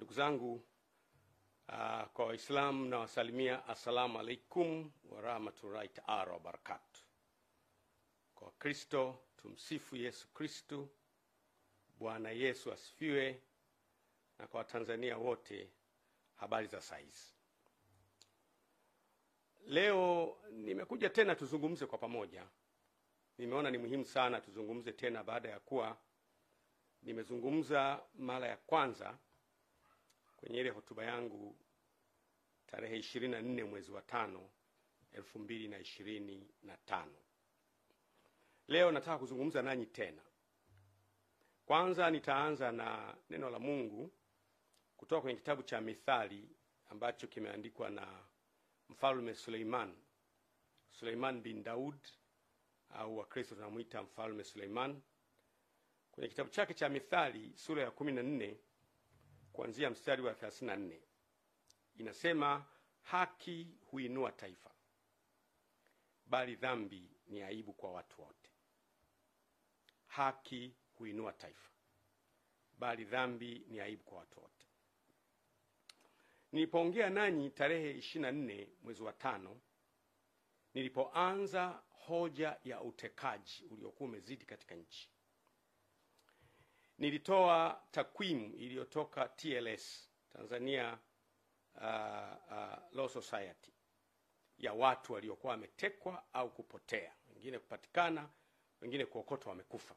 Ndugu zangu, kwa Waislamu na wasalimia assalamu alaikum wa rahmatullahi ta'ala wa barakatuh. Kwa Kristo tumsifu Yesu Kristo. Bwana Yesu asifiwe. Na kwa Tanzania wote habari za saizi. Leo nimekuja tena tuzungumze kwa pamoja. Nimeona ni muhimu sana tuzungumze tena baada ya kuwa nimezungumza mara ya kwanza kwenye ile hotuba yangu tarehe 24 mwezi wa 5 2025. Leo nataka kuzungumza nanyi tena. Kwanza nitaanza na neno la Mungu kutoka kwenye kitabu cha Mithali ambacho kimeandikwa na Mfalme Suleiman bin Daud, au Wakristo tunamuita Mfalme Suleiman. Kwenye kitabu chake cha Mithali sura ya 14 kuanzia mstari wa 34 inasema, haki huinua taifa, bali dhambi ni aibu kwa watu wote. Haki huinua taifa, bali dhambi ni aibu kwa watu wote. Nilipoongea nanyi tarehe 24 mwezi wa 5, nilipoanza hoja ya utekaji uliokuwa umezidi katika nchi, nilitoa takwimu iliyotoka TLS, Tanzania Law Society, ya watu waliokuwa wametekwa au kupotea, wengine kupatikana, wengine kuokotwa wamekufa.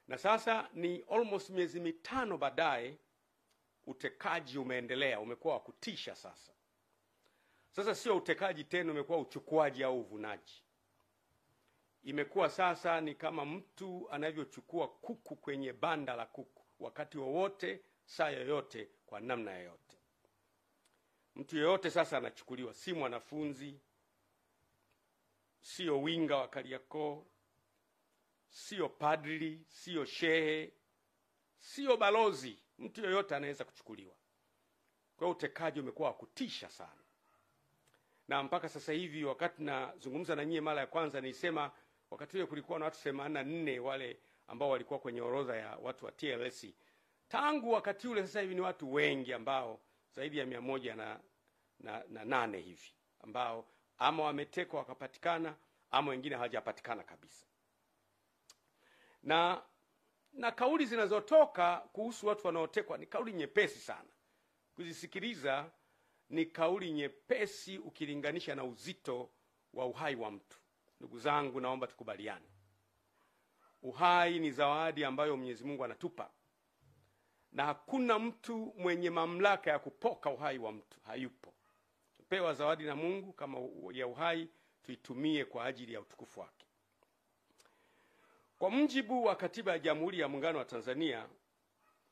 Na sasa ni almost miezi 5 baadaye, utekaji umeendelea, umekuwa wa kutisha sasa. Sasa sio utekaji tena, umekuwa uchukuaji au uvunaji. Imekuwa sasa ni kama mtu anavyochukua kuku kwenye banda la kuku, wakati wowote, saa yoyote, kwa namna yoyote. Mtu yoyote sasa anachukuliwa, si mwanafunzi, sio winga wa Kariakoo, sio padri, sio shehe, sio balozi. Mtu yoyote anaweza kuchukuliwa. Kwa utekaji umekuwa kutisha sana. Na mpaka sasa hivi, wakati nazungumza na nyie mara ya kwanza, nilisema wakati ule kulikuwa na watu 84 wale ambao walikuwa kwenye orodha ya watu wa TLS. Tangu wakati ule sasa hivi ni watu wengi, ambao zaidi ya 108 hivi, ambao ama wametekwa wakapatikana, ama wengine hawajapatikana kabisa. Na kauli zinazotoka kuhusu watu wanaotekwa ni kauli nyepesi sana kuzisikiliza. Ni kauli nyepesi ukilinganisha na uzito wa uhai wa mtu. Ndugu zangu, naomba tukubaliane, uhai ni zawadi ambayo Mwenyezi Mungu anatupa, na hakuna mtu mwenye mamlaka ya kupoka uhai wa mtu, hayupo. Tupewa zawadi na Mungu kama ya uhai, tuitumie kwa ajili ya utukufu wake. Kwa mujibu wa Katiba ya Jamhuri ya Muungano wa Tanzania,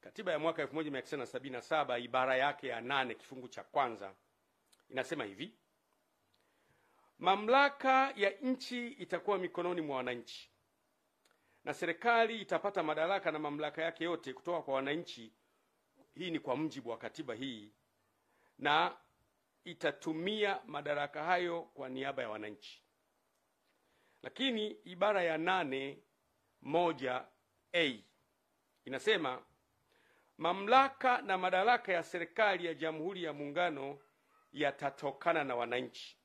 katiba ya mwaka 1977 ibara yake ya 8 kifungu cha kwanza inasema hivi: mamlaka ya nchi itakuwa mikononi mwa wananchi, na serikali itapata madaraka na mamlaka yake yote kutoka kwa wananchi. Hii ni kwa mujibu wa katiba hii, na itatumia madaraka hayo kwa niaba ya wananchi. Lakini ibara ya 8(1)(a) inasema, mamlaka na madaraka ya serikali ya Jamhuri ya Muungano yatatokana na wananchi,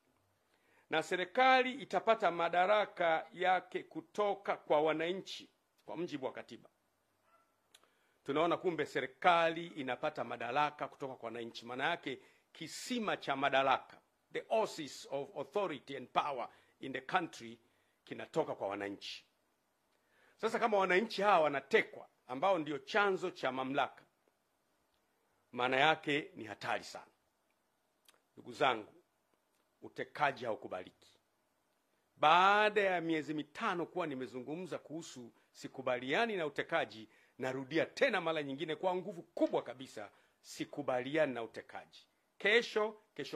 na serikali itapata madaraka yake kutoka kwa wananchi kwa mujibu wa katiba. Tunaona kumbe serikali inapata madaraka kutoka kwa wananchi. Maana yake kisima cha madaraka, the oasis of authority and power in the country, kinatoka kwa wananchi. Sasa kama wananchi hawa wanatekwa, ambao ndio chanzo cha mamlaka, maana yake ni hatari sana. Ndugu zangu, utekaji haukubaliki. Baada ya miezi 5 kuwa nimezungumza kuhusu sikubaliani na utekaji, narudia tena mara nyingine kwa nguvu kubwa kabisa, sikubaliani na utekaji. Kesho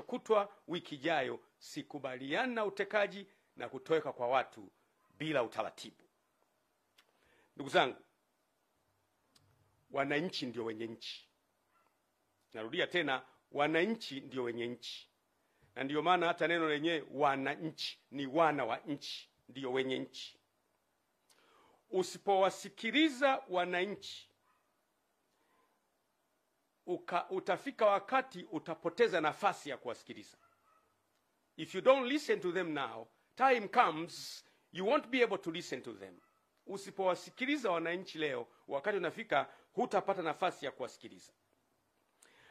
kutwa, wiki ijayo, sikubaliani na utekaji na kutoweka kwa watu bila utaratibu. Ndugu zangu, wananchi ndio wenye nchi. Narudia tena, wananchi ndio wenye nchi. Na ndio maana hata neno lenyewe wananchi ni wana wa nchi, ndio wenye nchi. Usipowasikiliza wananchi, utafika wakati utapoteza nafasi ya kuwasikiliza. If you don't listen to them now, time comes you won't be able to listen to them. Usipowasikiliza wananchi leo, wakati unafika hutapata nafasi ya kuwasikiliza.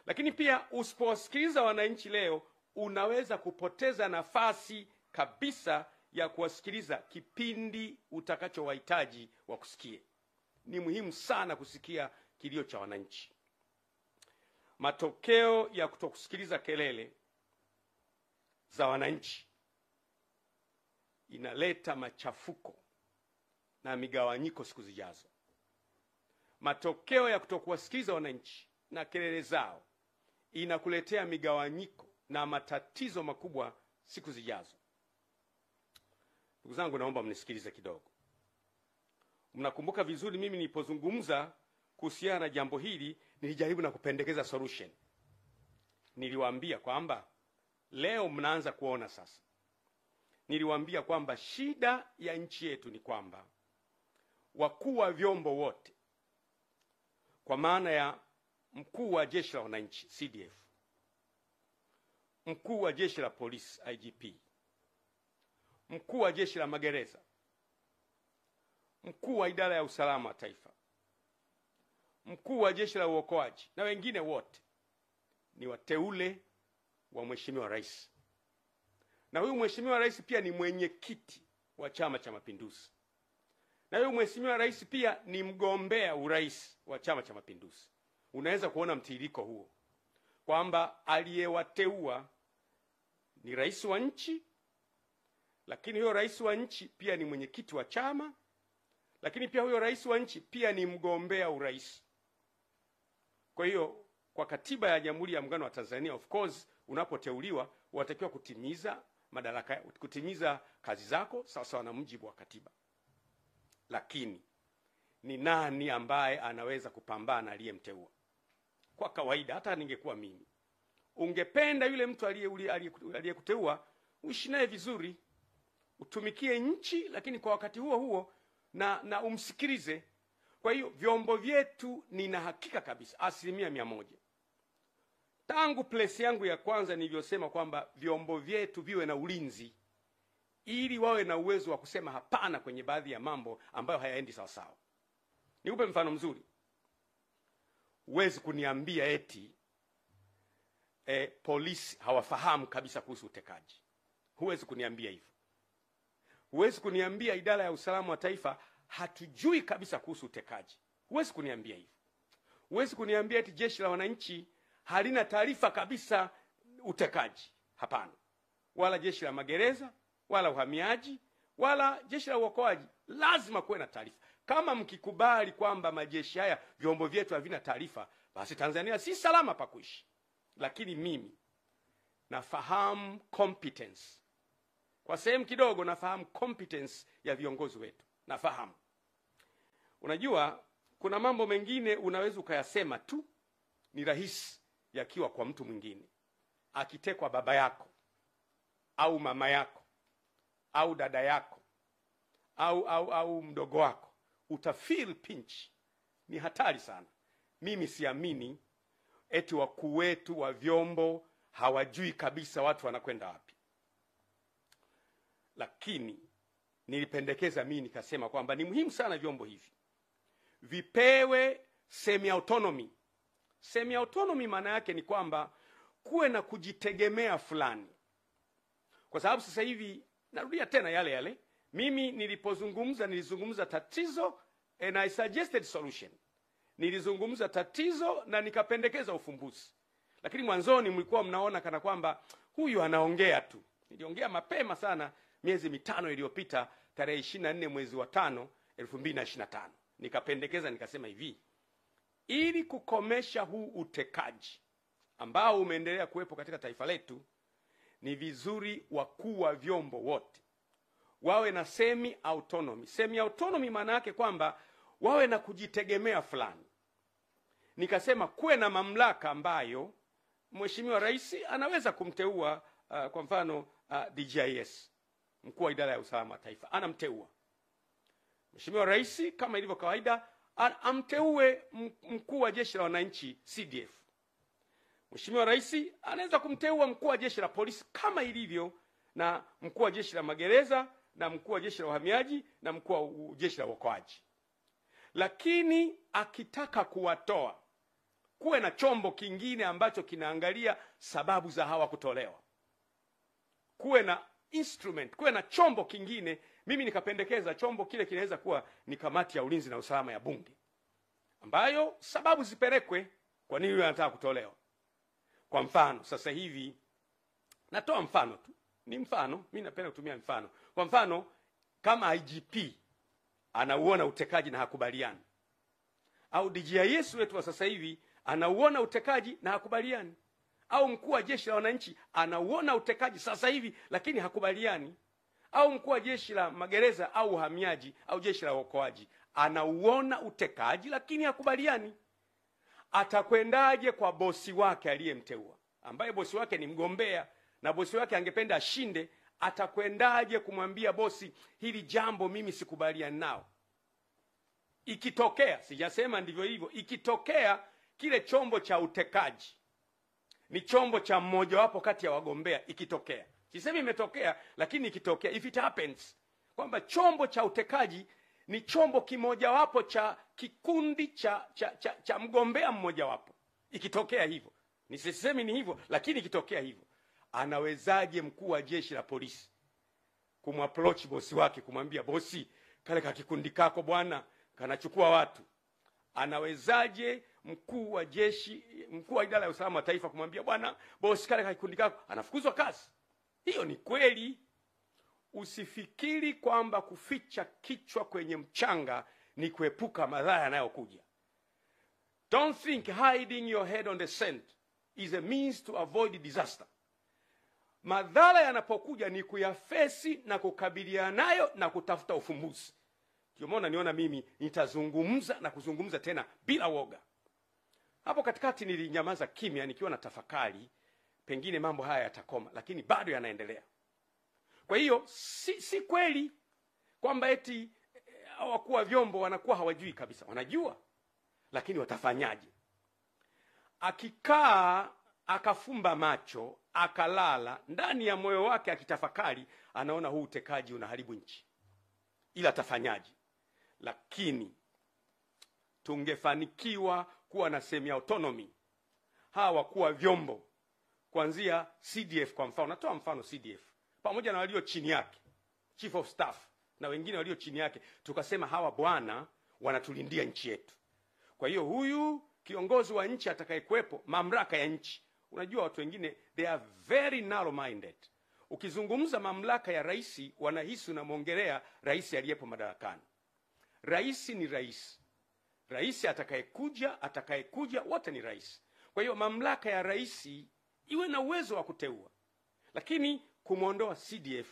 Lakini pia usipowasikiliza wananchi leo, unaweza kupoteza nafasi kabisa ya kuwasikiliza kipindi utakachowahitaji wakusikie. Ni muhimu sana kusikia kilio cha wananchi. Matokeo ya kutokusikiliza kelele za wananchi inaleta machafuko na migawanyiko siku zijazo. Matokeo ya kutokuwasikiliza wananchi na kelele zao inakuletea migawanyiko na matatizo makubwa siku zijazo. Ndugu zangu, naomba mnisikilize kidogo. Mnakumbuka vizuri mimi nilipozungumza kuhusiana na jambo hili, nilijaribu na kupendekeza solution. Niliwaambia kwamba leo mnaanza kuona sasa. Niliwaambia kwamba shida ya nchi yetu ni kwamba wakuu wa vyombo wote, kwa maana ya mkuu wa jeshi la wananchi CDF, mkuu wa jeshi la polisi IGP, mkuu wa jeshi la magereza, mkuu wa idara ya usalama wa taifa, mkuu wa jeshi la uokoaji na wengine wote ni wateule wa Mheshimiwa Rais. Na huyu Mheshimiwa Rais pia ni mwenyekiti wa Chama cha Mapinduzi. Na huyu Mheshimiwa Rais pia ni mgombea urais wa Chama cha Mapinduzi. Unaweza kuona mtiririko huo kwamba aliyewateua ni rais wa nchi, lakini huyo rais wa nchi pia ni mwenyekiti wa chama, lakini pia huyo rais wa nchi pia ni mgombea urais. Kwa hiyo kwa katiba ya Jamhuri ya Muungano wa Tanzania, of course, unapoteuliwa unatakiwa kutimiza kazi zako sawa na mujibu wa katiba. Lakini ni nani ambaye anaweza kupambana aliyemteua? Kwa kawaida, hata ningekuwa mimi, ungependa yule mtu aliyekuteua uishi naye vizuri, utumikie nchi, lakini kwa wakati huo huo na umsikilize. Kwa hiyo vyombo vyetu, nina hakika kabisa 100%, tangu place yangu ya kwanza nilivyosema kwamba vyombo vyetu viwe na ulinzi ili wawe na uwezo wa kusema hapana kwenye baadhi ya mambo ambayo hayaendi sawa sawa. Nikupe mfano mzuri. Huwezi kuniambia eti polisi hawafahamu kabisa kuhusu utekaji. Huwezi kuniambia hivyo. Huwezi kuniambia idara ya usalama wa taifa hatujui kabisa kuhusu utekaji. Huwezi kuniambia hivyo. Huwezi kuniambia eti jeshi la wananchi halina taarifa kabisa utekaji. Hapana. Wala jeshi la magereza, wala uhamiaji, wala jeshi la uokoaji. Lazima kuwe na taarifa. Kama mkikubali kwamba majeshi haya, vyombo vyetu havina taarifa, basi Tanzania si salama pa kuishi. Lakini mimi nafahamu competence. Kwa sehemu kidogo nafahamu competence ya viongozi wetu. Nafahamu. Unajua, kuna mambo mengine unaweza ukayasema tu, ni rahisi yakiwa kwa mtu mwingine. Akitekwa baba yako, au mama yako, au dada yako, au mdogo wako, utafeel pinch. Ni hatari sana. Mimi siamini eti wakuu wetu wa vyombo hawajui kabisa watu wanakwenda wapi. Lakini nilipendekeza mimi nikasema kwamba ni muhimu sana vyombo hivi vipewe semi autonomy. Semi autonomy maana yake ni kwamba kuwe na kujitegemea fulani. Kwa sababu sasa hivi narudia tena yale. Mimi nilizungumza tatizo and I suggested solution. Nilizungumza tatizo na nikapendekeza ufumbuzi. Lakini mwanzoni mlikuwa mnaona kana kwamba huyu anaongea tu. Niliongea mapema sana miezi 5 iliyopita, tarehe 24 mwezi wa 5 2025. Nikapendekeza nikasema hivi: ili kukomesha huu utekaji ambao umeendelea kuwepo katika taifa letu, ni vizuri wakuu wa vyombo wote wawe na semi autonomy. Semi autonomy maana yake kwamba wawe na kujitegemea fulani. Nikasema kuwe na mamlaka ambayo Mheshimiwa Rais anaweza kumteua, kwa mfano DGIS, mkuu wa idara ya usalama wa taifa, anamteua. Mheshimiwa Rais kama ilivyo kawaida amteue mkuu wa jeshi la wananchi CDF, Mheshimiwa Rais anaweza kumteua mkuu wa jeshi la polisi kama ilivyo na mkuu wa jeshi la magereza na mkuu wa jeshi la uhamiaji na mkuu wa jeshi la uokoaji. Lakini akitaka kuwatoa, kuwe na chombo kingine ambacho kinaangalia sababu za hawa kutolewa. Kuwe na instrument, kuwe na chombo kingine. Mimi nikapendekeza chombo kile kinaweza kuwa ni kamati ya ulinzi na usalama ya Bunge, ambayo sababu zipelekwe kwa nini yule anataka kutolewa. Kwa mfano, sasa hivi natoa mfano tu. Ni mfano, mimi napenda kutumia mfano. Kwa mfano, kama IGP anauona utekaji na hakubaliani, au DGIS wetu wa sasa hivi anauona utekaji na hakubaliani, au mkuu wa jeshi la wananchi anauona utekaji sasa hivi lakini hakubaliani, au mkuu wa jeshi la magereza au uhamiaji au jeshi la uokoaji anauona utekaji lakini hakubaliani, atakwendaje kwa bosi wake aliyemteua, ambaye bosi wake ni mgombea na bosi wake angependa ashinde? Atakwendaje kumwambia bosi, hili jambo mimi sikubaliani nao? Ikitokea, sijasema ndivyo hivyo, ikitokea kile chombo cha utekaji ni chombo cha mmoja wapo kati ya wagombea, ikitokea, sisemi imetokea, lakini ikitokea, if it happens, kwamba chombo cha utekaji ni chombo kimoja wapo cha kikundi cha mgombea mmoja wapo, ikitokea hivyo, nisisemi ni hivyo, lakini ikitokea hivyo, anawezaje mkuu wa jeshi la polisi kumapproach bosi wake kumwambia, bosi, kale ka kikundi kako bwana kanachukua watu? Anawezaje mkuu wa jeshi, mkuu wa idara ya usalama wa taifa kumwambia, bwana bosi, kale ka kikundi kako? Anafukuzwa kazi. Hiyo ni kweli. Usifikiri kwamba kuficha kichwa kwenye mchanga ni kuepuka madhara yanayokuja. Don't think hiding your head on the sand is a means to avoid disaster. Madhara yanapokuja ni kuyafesi na kukabiliana nayo na kutafuta ufumbuzi. Ndio maana niona mimi nitazungumza na kuzungumza tena bila woga. Hapo katikati nilinyamaza kimya nikiwa na tafakari, pengine mambo haya yatakoma, lakini bado yanaendelea. Kwa hiyo si kweli kwamba eti wakuu wa vyombo wanakuwa hawajui kabisa. Wanajua, lakini watafanyaje? Akikaa akafumba macho akalala, ndani ya moyo wake akitafakari, anaona huu utekaji unaharibu nchi, ila atafanyaje? Lakini tungefanikiwa kuwa na semi autonomy, hawa wakuu wa vyombo kuanzia CDF kwa mfano, natoa mfano CDF pamoja na walio chini yake, chief of staff na wengine walio chini yake, tukasema hawa bwana wanatulindia nchi yetu. Kwa hiyo huyu kiongozi wa nchi atakayekuepo, mamlaka ya nchi, unajua watu wengine they are very narrow minded. Ukizungumza mamlaka ya rais, wanahisi unamwongelea rais aliyepo madarakani. Rais ni rais. Rais atakayekuja wote ni rais. Kwa hiyo mamlaka ya rais iwe na uwezo wa kuteua. Lakini kumuondoa CDF,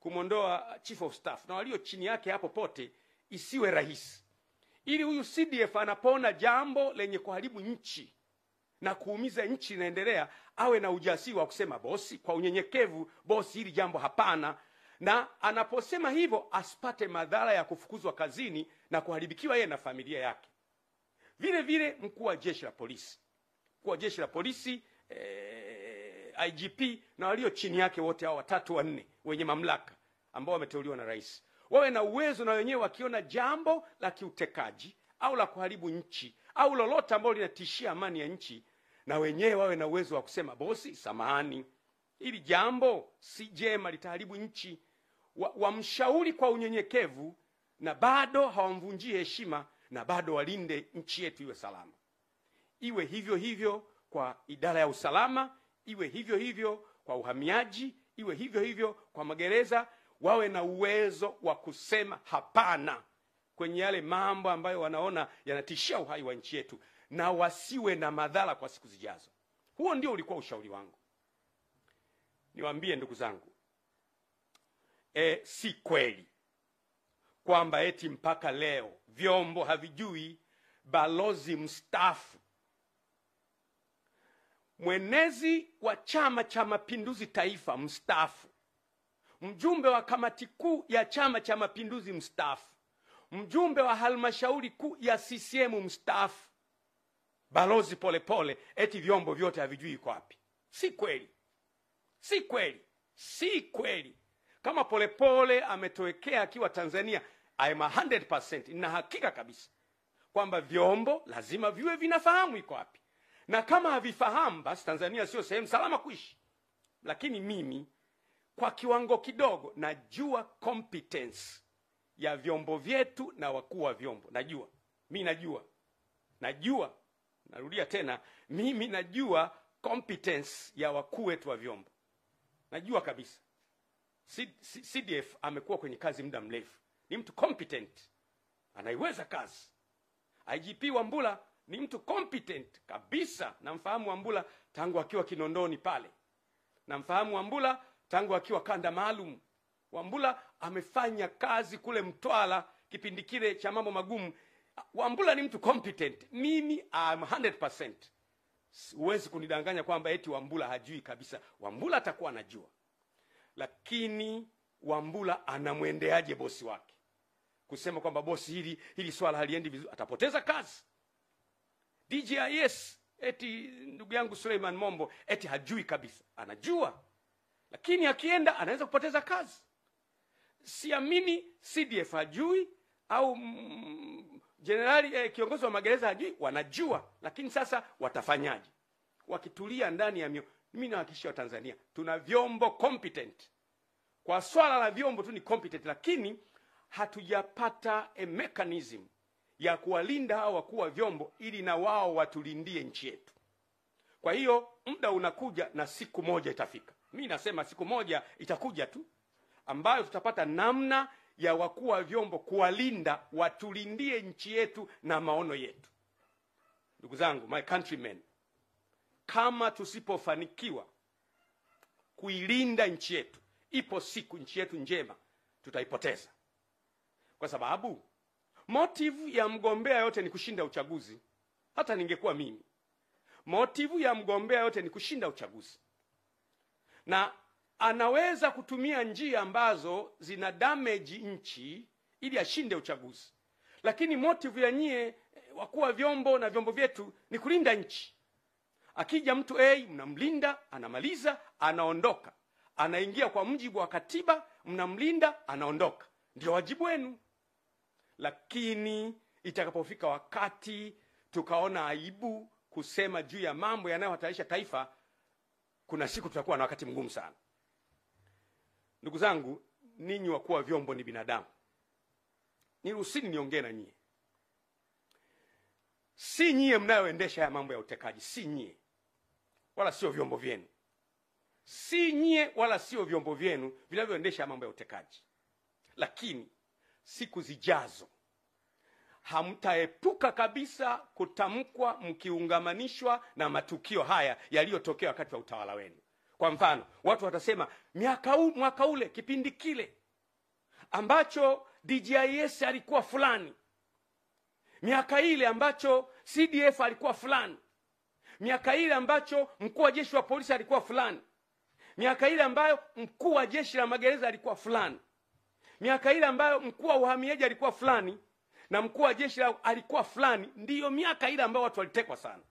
kumuondoa chief of staff na walio chini yake hapo pote isiwe rahisi. Ili huyu CDF anapoona jambo lenye kuharibu nchi na kuumiza nchi inaendelea, awe na ujasiri wa kusema, bosi, kwa unyenyekevu, bosi, hili jambo hapana. Na anaposema hivyo asipate madhara ya kufukuzwa kazini na kuharibikiwa yeye na familia yake. Vile vile mkuu wa jeshi la polisi. Mkuu wa jeshi la polisi, IGP na walio chini yake wote hao 3 4 wenye mamlaka ambao wameteuliwa na rais, wawe na uwezo na wenyewe wakiona jambo la kiutekaji au la kuharibu nchi au lolote ambalo linatishia amani ya nchi, na wenyewe wawe na uwezo wa kusema, bosi, samahani, ili jambo si jema, litaharibu nchi. Wamshauri kwa unyenyekevu na bado hawamvunjii heshima, na bado walinde nchi yetu iwe salama. Iwe hivyo hivyo kwa idara ya usalama, iwe hivyo hivyo kwa uhamiaji, iwe hivyo hivyo kwa magereza. Wawe na uwezo wa kusema hapana kwenye yale mambo ambayo wanaona yanatishia uhai wa nchi yetu, na wasiwe na madhara kwa siku zijazo. Huo ndio ulikuwa ushauri wangu. Niwaambie ndugu zangu, si kweli kwamba eti mpaka leo vyombo havijui balozi mstaafu, mwenezi wa Chama cha Mapinduzi Taifa mstaafu, mjumbe wa kamati kuu ya Chama cha Mapinduzi mstaafu, mjumbe wa halmashauri kuu ya CCM mstaafu, Balozi Polepole eti vyombo vyote havijui iko wapi. Si kweli. Si kweli. Si kweli. Kama Polepole ametowekea akiwa Tanzania, I am 100% nina hakika kabisa kwamba vyombo lazima viwe vinafahamu iko wapi. Na kama havifahamu, basi Tanzania sio sehemu salama kuishi. Lakini mimi kwa kiwango kidogo najua competence ya vyombo vyetu na wakuu wa vyombo. Najua. Mimi najua. Narudia tena, mimi najua competence ya wakuu wetu wa vyombo. Najua kabisa. CDF amekuwa kwenye kazi muda mrefu. Ni mtu competent. Anaiweza kazi. IGP Wambura ni mtu competent kabisa. Namfahamu Wambura tangu akiwa Kinondoni pale. Namfahamu Wambura tangu akiwa kanda maalum. Wambura amefanya kazi kule Mtwara kipindi kile cha mambo magumu. Wambura ni mtu competent. Mimi I'm 100%. Huwezi kunidanganya kwamba eti Wambura hajui kabisa. Wambura atakuwa anajua. Lakini Wambura anamwendeaje bosi wake? Kusema kwamba bosi hili swala haliendi vizuri, atapoteza kazi. DJIS eti ndugu yangu Suleiman Mombo eti hajui kabisa. Anajua. Lakini akienda anaweza kupoteza kazi. Siamini CDF hajui au generali kiongozi wa magereza hajui. Wanajua. Lakini sasa watafanyaje? Wakitulia ndani ya mimi nahakikishia Tanzania tuna vyombo competent. Kwa swala la vyombo tu ni competent, lakini hatujapata a mechanism ya kuwalinda hao wakuu wa vyombo ili na wao watulindie nchi yetu. Kwa hiyo muda unakuja na siku moja itafika. Mimi nasema siku moja itakuja tu ambayo tutapata namna ya wakuu wa vyombo kuwalinda, watulindie nchi yetu na maono yetu. Ndugu zangu, my countrymen, kama tusipofanikiwa kuilinda nchi yetu, ipo siku nchi yetu njema tutaipoteza. Kwa sababu motive ya mgombea yote ni kushinda uchaguzi. Hata ningekuwa mimi, motive ya mgombea yote ni kushinda uchaguzi. Na anaweza kutumia njia ambazo zina damage nchi ili ashinde uchaguzi. Lakini motive ya nyie wakuu wa vyombo na vyombo vyetu ni kulinda nchi. Akija mtu mnamlinda, anamaliza, anaondoka. Anaingia kwa mujibu wa katiba, mnamlinda, anaondoka. Ndio wajibu wenu. Lakini itakapofika wakati tukaona aibu kusema juu ya mambo yanayohatarisha taifa, kuna siku tutakuwa na wakati mgumu sana. Ndugu zangu, ninyi wakuu wa vyombo ni binadamu. Niruhusini niongee na nyie. Si nyie mnayoendesha ya mambo ya utekaji, si nyie. Wala sio vyombo vyenu. Si nyie wala sio vyombo vyenu vinavyoendesha mambo ya utekaji. Lakini siku zijazo hamtaepuka kabisa kutamkwa mkiungamanishwa na matukio haya yaliyotokea wakati wa utawala wenu. Kwa mfano, watu watasema mwaka ule kipindi kile ambacho DJIS alikuwa fulani, miaka ile ambacho CDF alikuwa fulani, miaka ile ambacho mkuu wa jeshi wa polisi alikuwa fulani, miaka ile ambayo mkuu wa jeshi la magereza alikuwa fulani, miaka ile ambayo mkuu wa uhamiaji alikuwa fulani na mkuu wa jeshi alikuwa fulani, ndiyo miaka ile ambayo watu walitekwa sana.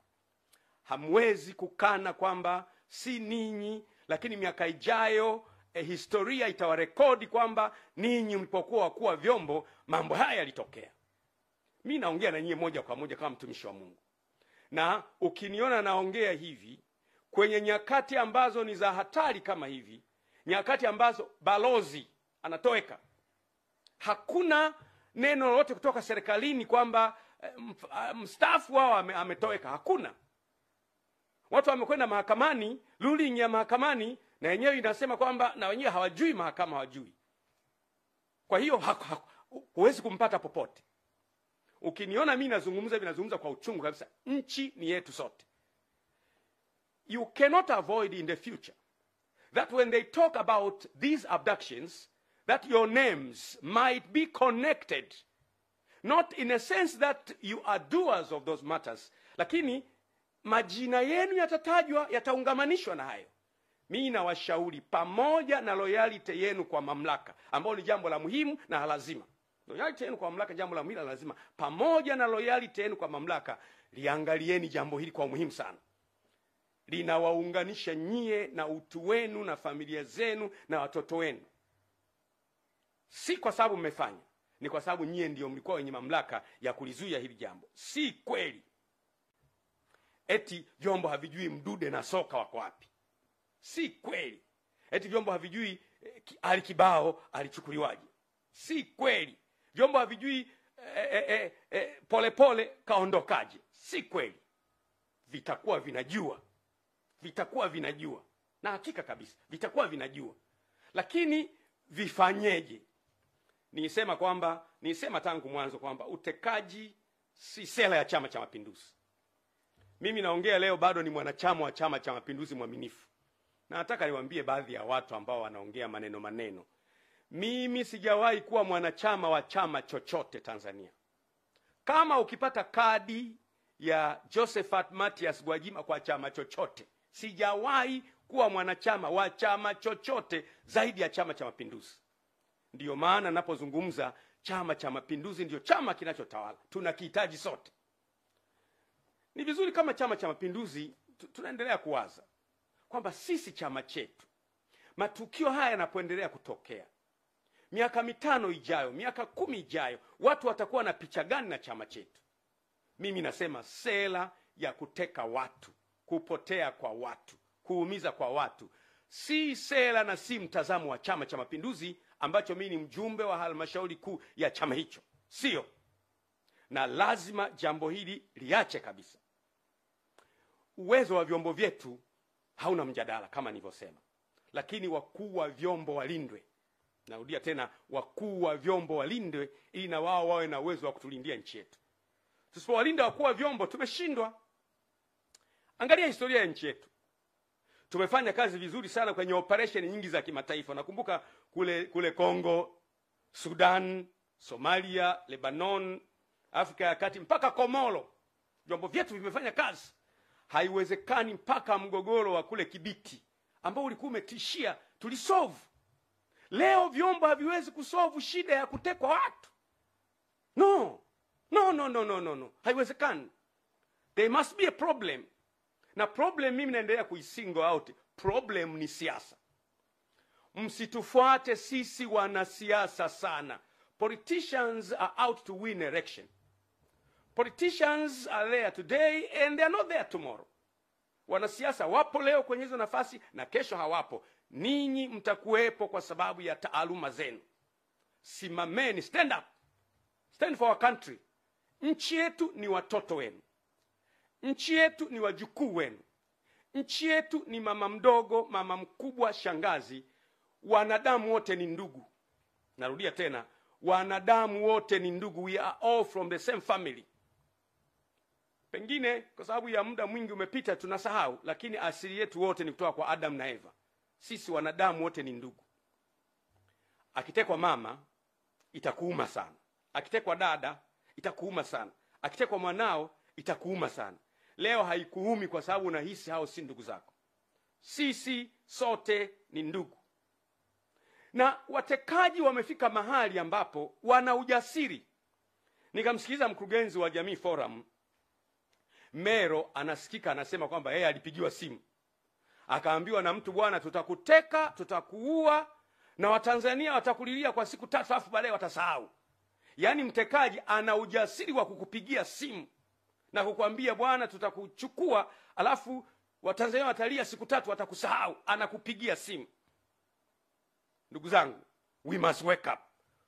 Hamwezi kukana kwamba si ninyi, lakini miaka ijayo historia itawarekodi kwamba ninyi mlipokuwa wakuu wa vyombo mambo haya yalitokea. Mimi naongea na nyinyi moja kwa moja kama mtumishi wa Mungu. Na ukiniona naongea hivi kwenye nyakati ambazo ni za hatari kama hivi, nyakati ambazo balozi anatoweka, hakuna neno lolote kutoka serikalini kwamba mstaafu wao ametoweka. Hakuna. Watu wamekwenda mahakamani, ruling ya mahakamani na yenyewe inasema kwamba na wenyewe hawajui, mahakama hawajui. Kwa hiyo huwezi kumpata popote. Ukiniona mimi nazungumza kwa uchungu kabisa. Nchi ni yetu sote. You cannot avoid in the future that when they talk about these abductions, that your names might be connected, not in a sense that you are doers of those matters, lakini majina yenu yatatajwa, yataungamanishwa na hayo. Mimi nawashauri, pamoja na loyalty yenu kwa mamlaka, ambao ni jambo la muhimu na lazima. Loyalty yenu kwa mamlaka jambo la muhimu na lazima. Pamoja na loyalty yenu kwa mamlaka, liangalieni jambo hili kwa muhimu sana. Linawaunganisha nyie na utu wenu na familia zenu na watoto wenu. Si kwa sababu mmefanya, ni kwa sababu nyie ndio mlikuwa wenye mamlaka ya kulizuia hili jambo. Si kweli eti vyombo havijui Mdude na Soka wako wapi. Si kweli eti vyombo havijui Ali Kibao alichukuliwaje. Si kweli vyombo havijui Polepole kaondokaje. Si kweli. Vitakuwa vinajua, na hakika kabisa vitakuwa vinajua. Lakini vifanyeje? Nisema tangu mwanzo kwamba utekaji si sera ya Chama cha Mapinduzi. Mimi naongea leo bado ni mwanachama wa Chama cha Mapinduzi mwaminifu. Na nataka niwaambie baadhi ya watu ambao wanaongea maneno. Mimi sijawahi kuwa mwanachama wa chama chochote Tanzania. Kama ukipata kadi ya Josephat Mathias Gwajima kwa chama chochote, sijawahi kuwa mwanachama wa chama chochote zaidi ya Chama cha Mapinduzi. Ndiyo maana ninapozungumza Chama cha Mapinduzi ndio chama kinachotawala. Tunakihitaji sote. Ni vizuri kama Chama cha Mapinduzi tunaendelea kuwaza kwamba sisi chama chetu, matukio haya yanapoendelea kutokea, miaka 5 ijayo, miaka 10 ijayo, watu watakuwa na picha gani na chama chetu? Mimi nasema sera ya kuteka watu, kupotea kwa watu, kuumiza kwa watu, si sera na si mtazamo wa Chama cha Mapinduzi ambacho mimi ni mjumbe wa halmashauri kuu ya chama hicho. Sio. Na lazima jambo hili liache kabisa. Uwezo wa vyombo vyetu hauna mjadala kama nilivyosema. Lakini wakuu wa vyombo walindwe. Narudia tena, wakuu wa vyombo walindwe ili na wao wawe na uwezo wa kutulindia nchi yetu. Tusipowalinda wakuu wa vyombo tumeshindwa. Angalia historia ya nchi yetu. Tumefanya kazi vizuri sana kwenye operation nyingi za kimataifa. Nakumbuka kule Kongo, Sudan, Somalia, Lebanon, Afrika ya Kati mpaka Komoro. Vyombo vyetu vimefanya kazi. Haiwezekani mpaka mgogoro wa kule Kibiti ambao ulikuwa umetishia tulisolve. Leo vyombo haviwezi kusolve shida ya kutekwa watu. No. Haiwezekani. There must be a problem. Na problem mimi naendelea kuisingle out. Problem ni siasa. Msitufuate sisi wanasiasa sana. Politicians are out to win election. Politicians are there today and they are not there tomorrow. Wanasiasa wapo leo kwenye hizo nafasi na kesho hawapo. Ninyi mtakuwepo kwa sababu ya taaluma zenu. Simameni, stand up. Stand for our country. Nchi yetu ni watoto wenu. Nchi yetu ni wajukuu wenu. Nchi yetu ni mama mdogo, mama mkubwa, shangazi. Wanadamu wote ni ndugu. Narudia tena, wanadamu wote ni ndugu. We are all from the same family. Pengine kwa sababu ya muda mwingi umepita tunasahau, lakini asili yetu wote ni kutoka kwa Adam na Eva. Sisi wanadamu wote ni ndugu. Akitekwa mama itakuuma sana. Akitekwa dada itakuuma sana. Akitekwa mwanao itakuuma sana. Leo haikuumi kwa sababu unahisi hao si ndugu zako. Sisi sote ni ndugu. Na watekaji wamefika mahali ambapo wana ujasiri. Nikamsikiliza mkurugenzi wa Jamii Forum Mero anasikika anasema kwamba yeye alipigiwa simu. Akaambiwa na mtu, bwana, tutakuteka, tutakuua na Watanzania watakulilia kwa siku 3 alafu baadaye watasahau. Yaani mtekaji ana ujasiri wa kukupigia simu na kukwambia, bwana, tutakuchukua alafu Watanzania watalia siku 3 watakusahau. Anakupigia simu. Ndugu zangu, we must wake up.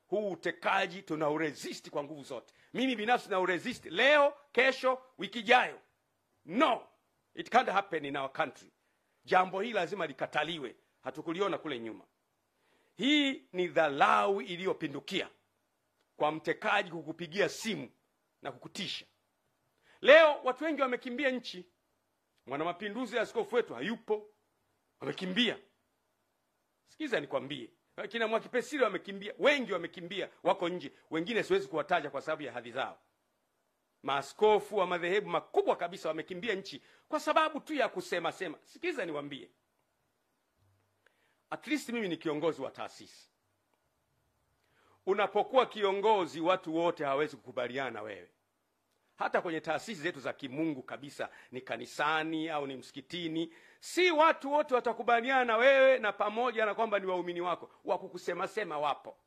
Huu utekaji tunauresist kwa nguvu zote. Mimi binafsi nauresist leo, kesho, wiki ijayo. No, it can't happen in our country. Jambo hili lazima likataliwe. Hatukuliona kule nyuma. Hii ni dharau iliyopindukia kwa mtekaji kukupigia simu na kukutisha. Leo watu wengi wamekimbia nchi. Mwanamapinduzi askofu wetu hayupo. Wamekimbia. Sikiza nikwambie. Kina Mwakipesile wamekimbia, wengi wamekimbia, wako nje. Wengine siwezi kuwataja kwa sababu ya hadhi zao. Maaskofu wa madhehebu makubwa kabisa wamekimbia nchi kwa sababu tu ya kusema sema. Sikiza niwaambie. At least mimi ni kiongozi wa taasisi. Unapokuwa kiongozi, watu wote hawezi kukubaliana na wewe. hata kwenye taasisi zetu za kimungu kabisa, ni kanisani au ni msikitini, si watu wote watakubaliana na wewe na pamoja na kwamba ni waumini wako. Wakukusema sema wapo.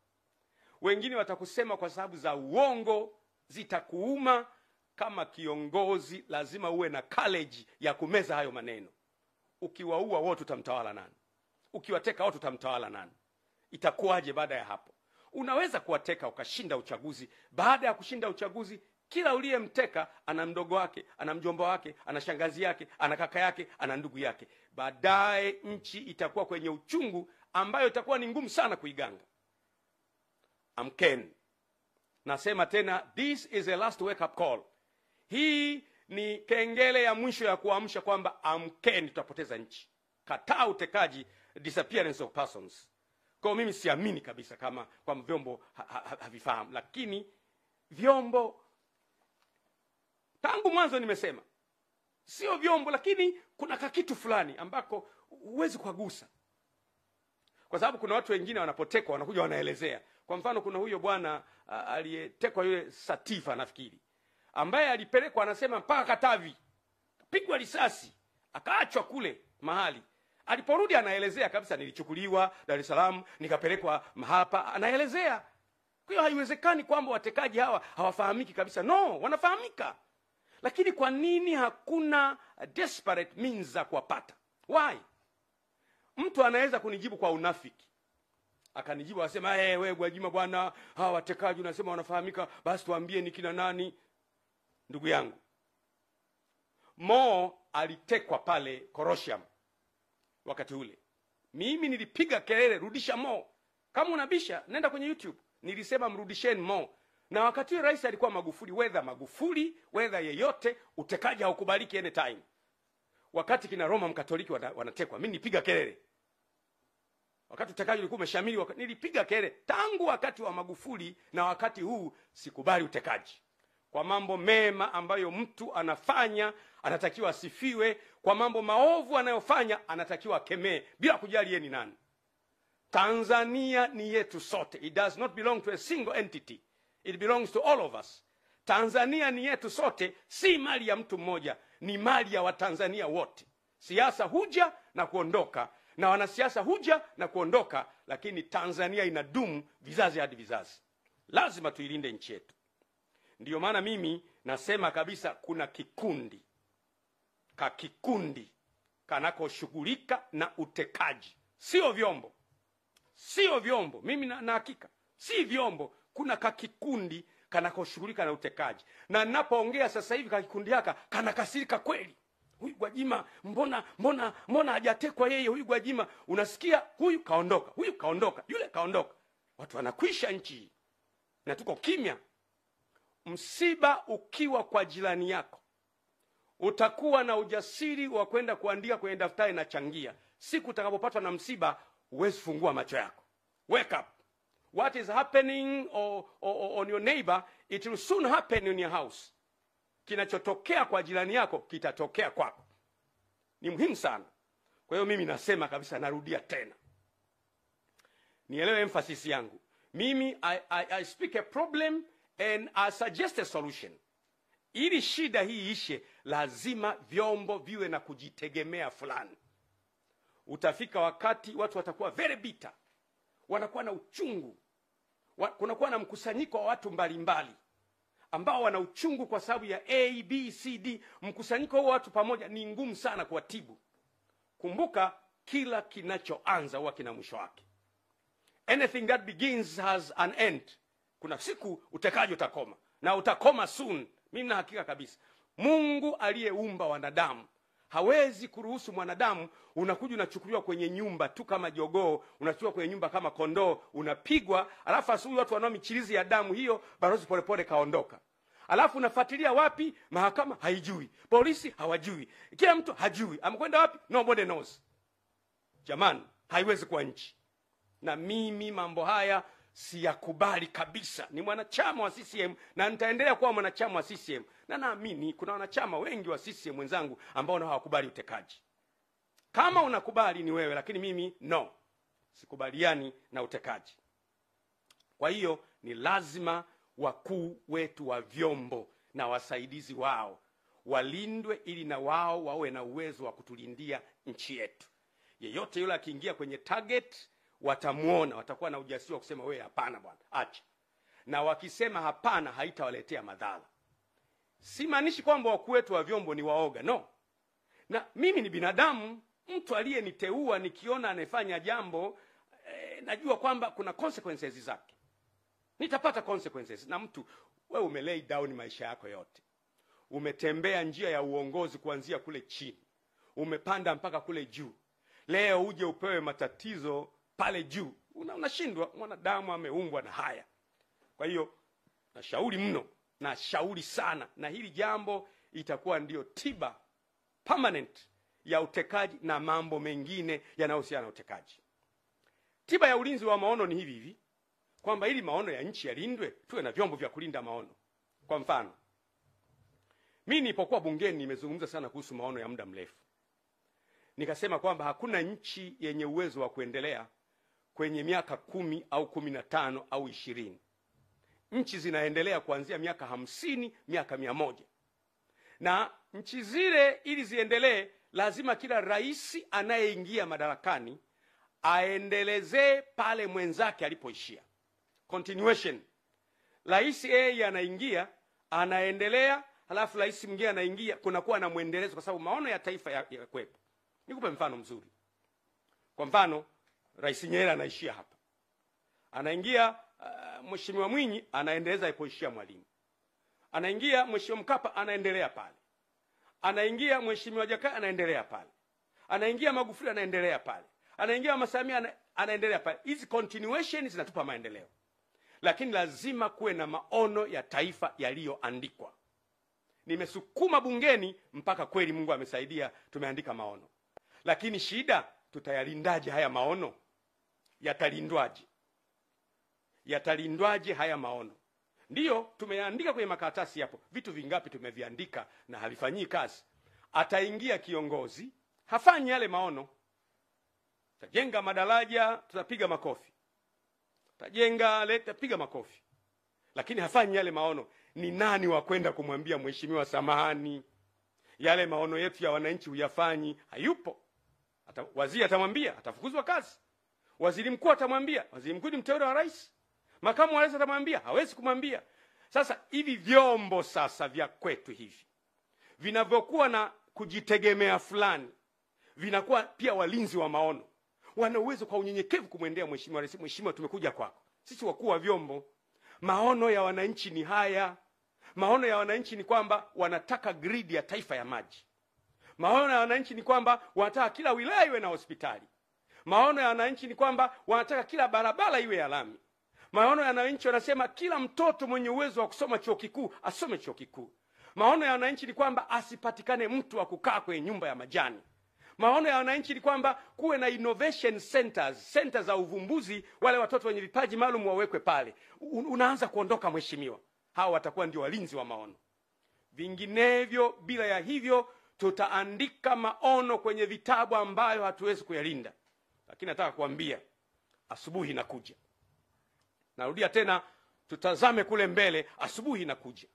Wengine watakusema kwa sababu za uongo, zitakuuma. Kama kiongozi lazima uwe na courage ya kumeza hayo maneno. Ukiwaua wote utamtawala nani? Ukiwateka wote utamtawala nani? Itakuwaje baada ya hapo? Unaweza kuwateka ukashinda uchaguzi. Baada ya kushinda uchaguzi, kila uliyemteka ana mdogo wake, ana mjomba wake, ana shangazi yake, ana kaka yake, ana ndugu yake. Baadaye nchi itakuwa kwenye uchungu ambayo itakuwa ni ngumu sana kuiganga. Amkeni. Nasema tena, this is a last wake up call. Hii ni kengele ya mwisho ya kuamsha kwamba amkeni, tutapoteza nchi. Kataa utekaji, disappearance of persons. Kwa mimi siamini kabisa kama kwa vyombo havifahamu, lakini vyombo tangu mwanzo nimesema sio vyombo, lakini kuna kakitu fulani ambako huwezi kugusa. Kwa sababu kuna watu wengine wanapotekwa wanakuja wanaelezea. Kwa mfano kuna huyo bwana aliyetekwa, yule Satifa nafikiri, ambaye alipelekwa anasema mpaka Katavi, pigwa risasi, akaachwa kule mahali. Aliporudi anaelezea kabisa, nilichukuliwa Dar es Salaam nikapelekwa hapa, anaelezea. Kwa hiyo haiwezekani kwamba watekaji hawa hawafahamiki kabisa. No, wanafahamika. Lakini kwa nini hakuna desperate means za kuwapata? Why? Mtu anaweza kunijibu kwa unafiki. Akanijibu asema, wewe Gwajima bwana, hawa watekaji unasema wanafahamika, basi tuambie ni kina nani? Ndugu yangu, Mo alitekwa pale Korosham wakati ule. Mimi nilipiga kelele, rudisha Mo. Kama unabisha, nenda kwenye YouTube. Nilisema mrudisheni Mo. Na wakati ule rais alikuwa Magufuli, whether yeyote, utekaji haukubaliki anytime. Wakati kina Roma Mkatoliki wanatekwa, mimi nilipiga kelele. Wakati utekaji ulikuwa umeshamili, nilipiga kelele. Tangu wakati wa Magufuli na wakati huu sikubali utekaji. Kwa mambo mema ambayo mtu anafanya anatakiwa asifiwe, kwa mambo maovu anayofanya anatakiwa akemee bila kujali yeye ni nani. Tanzania ni yetu sote. It does not belong to a single entity. It belongs to all of us. Tanzania ni yetu sote, si mali ya mtu mmoja, ni mali ya Watanzania wote. Siasa huja na kuondoka, na wanasiasa huja na kuondoka, lakini Tanzania inadumu vizazi hadi vizazi. Lazima tuilinde nchi yetu. Ndiyo maana mimi nasema kabisa, kuna kikundi kanakoshughulika na utekaji. Sio vyombo. Mimi na hakika si vyombo. Kuna kikundi kanakoshughulika na utekaji. Na ninapoongea sasa hivi kikundi haka kanakasirika kweli. Huyu Gwajima mbona hajatekwa yeye? Huyu Gwajima unasikia, huyu kaondoka, yule kaondoka. Watu wanakwisha nchi na tuko kimya. Msiba ukiwa kwa jirani yako, utakuwa na ujasiri wa kwenda kuandika kwenye daftari na changia. Siku utakapopatwa na msiba, huwezi fungua macho yako. Wake up. What is happening on your neighbor, it will soon happen in your house. Kinachotokea kwa jirani yako kitatokea kwako. Ni muhimu sana. Kwa hiyo mimi nasema kabisa, narudia tena, nielewe emphasis yangu. Mimi I speak a problem and I suggest a solution. Ili shida hii ishe, lazima vyombo viwe na kujitegemea fulani. Utafika wakati watu watakuwa very bitter, wanakuwa na uchungu. Kunakuwa na mkusanyiko wa watu mbalimbali ambao wana uchungu kwa sababu ya A, B, C, D. Mkusanyiko huo watu pamoja ni ngumu sana kuwatibu. Kumbuka, kila kinachoanza huwa kina mwisho wake. Anything that begins has an end. Kuna siku utekaji utakoma, na utakoma soon. Mimi na hakika kabisa. Mungu aliyeumba wanadamu hawezi kuruhusu mwanadamu unakuja unachukuliwa kwenye nyumba tu kama jogoo, unachukuliwa kwenye nyumba kama kondoo, unapigwa, alafu asubuhi watu wanao michirizi ya damu hiyo, Balozi Polepole kaondoka. Alafu unafuatilia wapi? Mahakama haijui, polisi hawajui, kila mtu hajui amekwenda wapi, nobody knows. Jamani, haiwezi kuwa nchi. Na mimi mambo haya siyakubali kabisa. Ni mwanachama wa CCM na nitaendelea kuwa mwanachama wa CCM. Na naamini kuna wanachama wengi wa CCM wenzangu ambao hawakubali utekaji. Kama unakubali ni wewe, lakini mimi no. Sikubaliani na utekaji. Kwa hiyo ni lazima wakuu wetu wa vyombo na wasaidizi wao walindwe, ili na wao wawe na uwezo wa kutulindia nchi yetu. Yeyote yule akiingia kwenye target, watamuona, watakuwa na ujasiri wa kusema wewe hapana bwana, acha. Na wakisema hapana, haitawaletea madhara. Simaanishi kwamba wakuu wetu wa vyombo ni waoga, no. Na mimi ni binadamu, mtu aliyeniteua nikiona anafanya jambo najua kwamba kuna consequences zake. Nitapata consequences. Na mtu, wewe umelay down maisha yako yote. Umetembea njia ya uongozi kuanzia kule chini. Umepanda mpaka kule juu. Leo uje upewe matatizo pale juu. Unashindwa. Mwanadamu ameumbwa na haya. Kwa hiyo nashauri mno, nashauri sana, na hili jambo itakuwa ndio tiba permanent ya utekaji na mambo mengine yanayohusiana na utekaji. Tiba ya ulinzi wa maono ni hivi kwamba ili maono ya nchi yalindwe, tuwe na vyombo vya kulinda maono. Kwa mfano, mimi nilipokuwa bungeni nimezungumza sana kuhusu maono ya muda mrefu. Nikasema kwamba hakuna nchi yenye uwezo wa kuendelea kwenye miaka 10 au 15 au 20. Nchi zinaendelea kuanzia miaka 50, miaka 100. Na nchi zile ili ziendelee, lazima kila rais anayeingia madarakani aendelezee pale mwenzake alipoishia. Continuation. Rais yeye anaingia, anaendelea, halafu rais mwingine anaingia, kunakuwa na muendelezo, kwa sababu maono ya taifa ya kwepo. Nikupe mfano mzuri. Kwa mfano, Rais Nyerere anaishia hapa. Anaingia Mheshimiwa Mwinyi, anaendeleza alipoishia Mwalimu. Anaingia Mheshimiwa Mkapa, anaendelea pale. Anaingia Mheshimiwa Jakaya, anaendelea pale. Anaingia Magufuli, anaendelea pale. Anaingia Mama Samia, anaendelea pale. Hizi continuation zinatupa maendeleo. Lakini lazima kuwe na maono ya taifa yaliyoandikwa. Nimesukuma bungeni mpaka kweli Mungu amesaidia tumeandika maono. Lakini shida, tutayalindaje haya maono? Yatalindwaje? Yatalindwaje haya maono? Ndiyo, tumeandika kwenye makaratasi hapo. Vitu vingapi tumeviandika na havifanyii kazi? Ataingia kiongozi, hafanyi yale maono. Tajenga madaraja, tutapiga makofi. Tajenga leta, piga makofi. Lakini hafanyi yale maono. Ni nani wa kwenda kumwambia mheshimiwa samahani, yale maono yetu ya wananchi huyafanyi? Hayupo. Waziri atamwambia, atafukuzwa kazi. Waziri mkuu atamwambia, waziri mkuu ni mteule wa rais. Makamu wa rais atamwambia, hawezi kumwambia. Sasa hivi vyombo sasa vya kwetu hivi vinavyokuwa na kujitegemea fulani, vinakuwa pia walinzi wa maono. Wana uwezo kwa unyenyekevu kumwendea mheshimiwa rais, mheshimiwa tumekuja kwako. Sisi wakuu wa vyombo, maono ya wananchi ni haya. Maono ya wananchi ni kwamba wanataka grid ya taifa ya maji. Maono ya wananchi ni kwamba wanataka kila wilaya iwe na hospitali. Maono ya wananchi ni kwamba wanataka kila barabara iwe ya lami. Maono ya wananchi wanasema kila mtoto mwenye uwezo wa kusoma chuo kikuu asome chuo kikuu. Maono ya wananchi ni kwamba asipatikane mtu wa kukaa kwenye nyumba ya majani. Maono ya wananchi ni kwamba kuwe na innovation centers, centers za uvumbuzi, wale watoto wenye vipaji maalum wawekwe pale. Unaanza kuondoka mheshimiwa. Hao watakuwa ndio walinzi wa maono. Vinginevyo, bila ya hivyo, tutaandika maono kwenye vitabu ambayo hatuwezi kuyalinda. Lakini nataka kuambia, asubuhi inakuja. Narudia tena, tutazame kule mbele, asubuhi inakuja.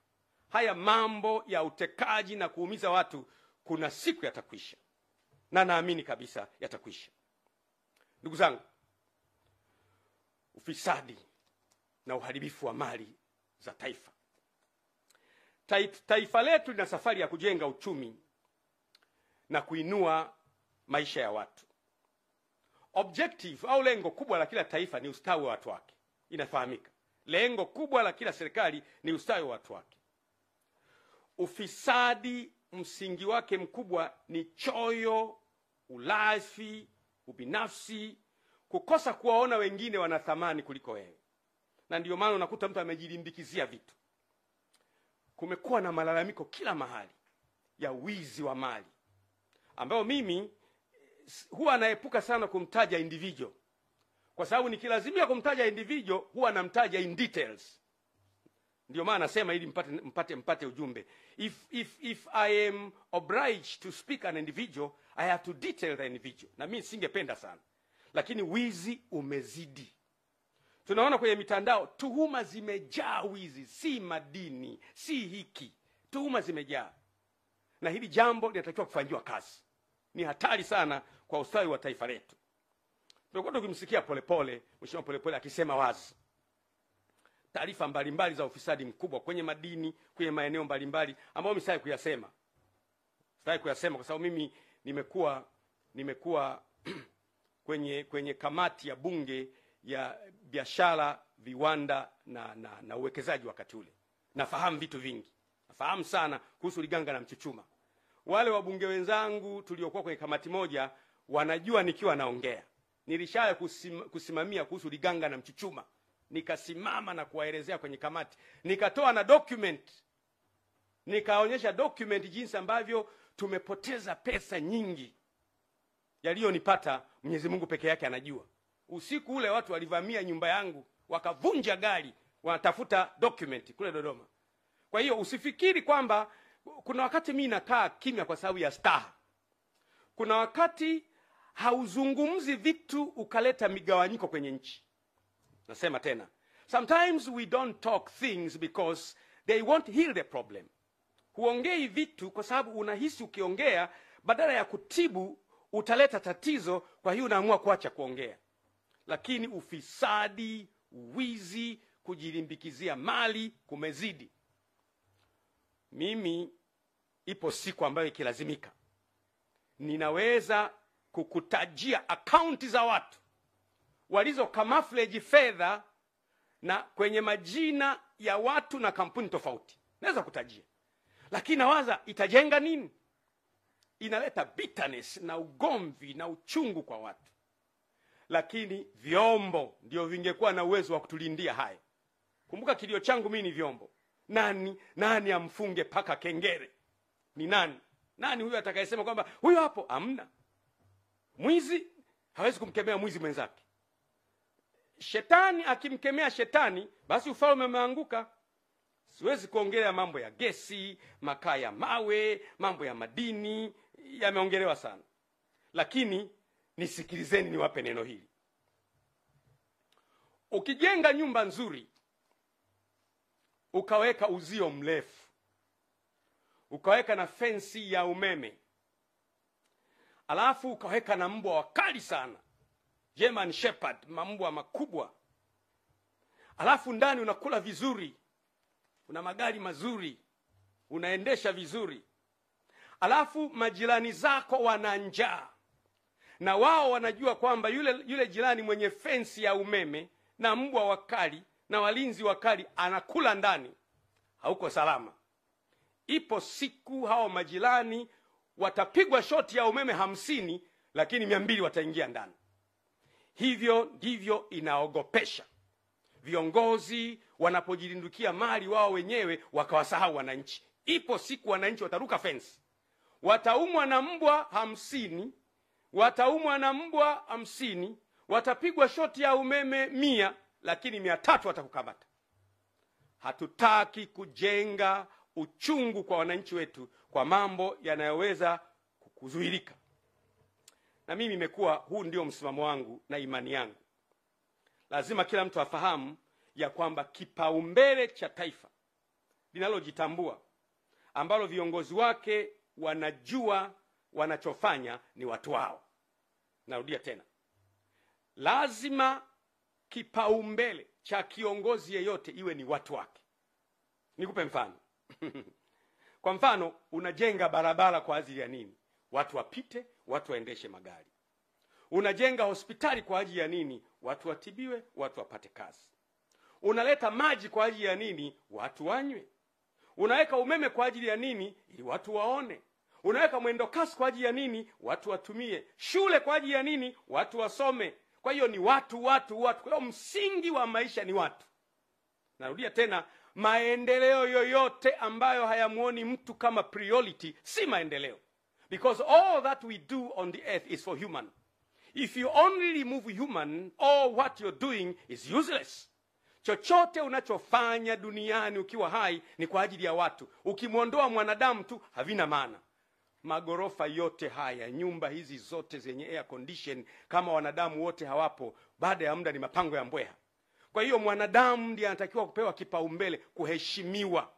Haya mambo ya utekaji na kuumiza watu kuna siku yatakwisha. Na naamini kabisa yatakwisha. Ndugu zangu, ufisadi na uharibifu wa mali za taifa. Taifa letu lina safari ya kujenga uchumi na kuinua maisha ya watu. Objective au lengo kubwa la kila taifa ni ustawi wa watu wake. Inafahamika. Lengo kubwa la kila serikali ni ustawi wa watu wake. Ufisadi msingi wake mkubwa ni choyo, ulafi, ubinafsi, kukosa kuwaona wengine wana thamani kuliko wewe. Na ndio maana unakuta mtu amejilimbikizia vitu. Kumekuwa na malalamiko kila mahali ya wizi wa mali, ambao mimi huwa naepuka sana kumtaja individual. Kwa sababu nikilazimia kumtaja individual huwa namtaja in details. Ndio maana nasema ili mpate ujumbe. If I am obliged to speak an individual, I have to detail the individual. Na mimi singependa sana. Lakini wizi umezidi. Tunaona kwenye mitandao tuhuma zimejaa wizi, si madini, si hiki. tuhuma zimejaa, na hili jambo linatakiwa kufanyiwa kazi. Ni hatari sana kwa ustawi wa taifa letu. Tumekuwa tukimsikia Polepole, Mheshimiwa Polepole akisema wazi taarifa mbalimbali za ufisadi mkubwa kwenye madini, kwenye maeneo mbalimbali ambayo msitaki kuyasema. Sitaki kuyasema kwa sababu mimi nimekuwa kwenye kamati ya bunge ya biashara, viwanda na uwekezaji wakati ule. Nafahamu vitu vingi. Nafahamu sana kuhusu Liganga na Mchuchuma. Wale wabunge wenzangu tuliokuwa kwenye kamati moja wanajua nikiwa naongea. Nilishaya kusimamia kuhusu Liganga na Mchuchuma. Nikasimama na kuwaelezea kwenye kamati. Nikatoa na document. Nikaonyesha document jinsi ambavyo tumepoteza pesa nyingi. Yaliyonipata Mwenyezi Mungu peke yake anajua. Usiku ule watu walivamia nyumba yangu, wakavunja gari, wanatafuta document kule Dodoma. Kwa hiyo usifikiri kwamba kuna wakati mimi nakaa kimya kwa sababu ya staha. Kuna wakati hauzungumzi vitu ukaleta migawanyiko kwenye nchi. Nasema tena, sometimes we don't talk things because they won't heal the problem. Huongei vitu kwa sababu unahisi ukiongea badala ya kutibu utaleta tatizo, kwa hiyo unaamua kuacha kuongea. Lakini ufisadi, wizi, kujilimbikizia mali kumezidi. Mimi ipo siku ambayo ikilazimika ninaweza kukutajia akaunti za watu walizo camouflage fedha na kwenye majina ya watu na kampuni tofauti. Naweza kutajia. Lakini nawaza itajenga nini? Inaleta bitterness na ugomvi na uchungu kwa watu. Lakini vyombo ndio vingekuwa na uwezo wa kutulindia haya. Kumbuka kilio changu mimi ni vyombo. Nani amfunge paka kengere? Ni nani? Nani huyo atakayesema kwamba huyo hapo? Amna. Mwizi hawezi kumkemea mwizi mwenzake. Shetani akimkemea shetani, basi ufalme umeanguka. Siwezi kuongelea mambo ya gesi, makaa ya mawe, mambo ya madini, yameongelewa sana. Lakini nisikilizeni niwape neno hili. Ukijenga nyumba nzuri, ukaweka uzio mrefu, ukaweka na fensi ya umeme, alafu ukaweka na mbwa wakali sana, German Shepherd, mbwa makubwa, alafu ndani unakula vizuri, una magari mazuri, unaendesha vizuri, alafu majirani zako wana njaa, na wao wanajua kwamba yule jirani mwenye fensi ya umeme na mbwa wakali na walinzi wakali anakula ndani, hauko salama. Ipo siku hao majirani watapigwa shoti ya umeme 50, lakini 200 wataingia ndani. Hivyo ndivyo inaogopesha. Viongozi wanapojilindukia mali wao wenyewe wakawasahau wananchi. Ipo siku wananchi wataruka fence. Wataumwa na mbwa 50, wataumwa na mbwa 50, watapigwa shoti ya umeme 100, lakini 300 watakukamata. Hatutaki kujenga uchungu kwa wananchi wetu kwa mambo yanayoweza kuzuilika. Na mimi nimekuwa, huu ndio msimamo wangu na imani yangu. Lazima kila mtu afahamu ya kwamba kipaumbele cha taifa linalojitambua, ambalo viongozi wake wanajua wanachofanya, ni watu wao. Narudia tena. Lazima kipaumbele cha kiongozi yeyote iwe ni watu wake. Nikupe mfano. Kwa mfano, unajenga barabara kwa ajili ya nini? Watu wapite, watu waendeshe magari. Unajenga hospitali kwa ajili ya nini? Watu watibiwe, watu wapate kazi. Unaleta maji kwa ajili ya nini? Watu wanywe. Unaweka umeme kwa ajili ya nini? Ili watu waone. Unaweka mwendo kasi kwa ajili ya nini? Watu watumie. Shule kwa ajili ya nini? Watu wasome. Kwa hiyo ni watu. Kwa hiyo msingi wa maisha ni watu. Narudia tena, maendeleo yoyote ambayo hayamuoni mtu kama priority si maendeleo. Because all that we do on the earth is for human. If you only remove human, all what you're doing is useless. Chochote unachofanya duniani ukiwa hai ni kwa ajili ya watu. Ukimwondoa mwanadamu tu havina maana. Magorofa yote haya, nyumba hizi zote zenye air condition, kama wanadamu wote hawapo, baada ya muda ni mapango ya mbweha. Kwa hiyo mwanadamu ndiye anatakiwa kupewa kipaumbele, kuheshimiwa,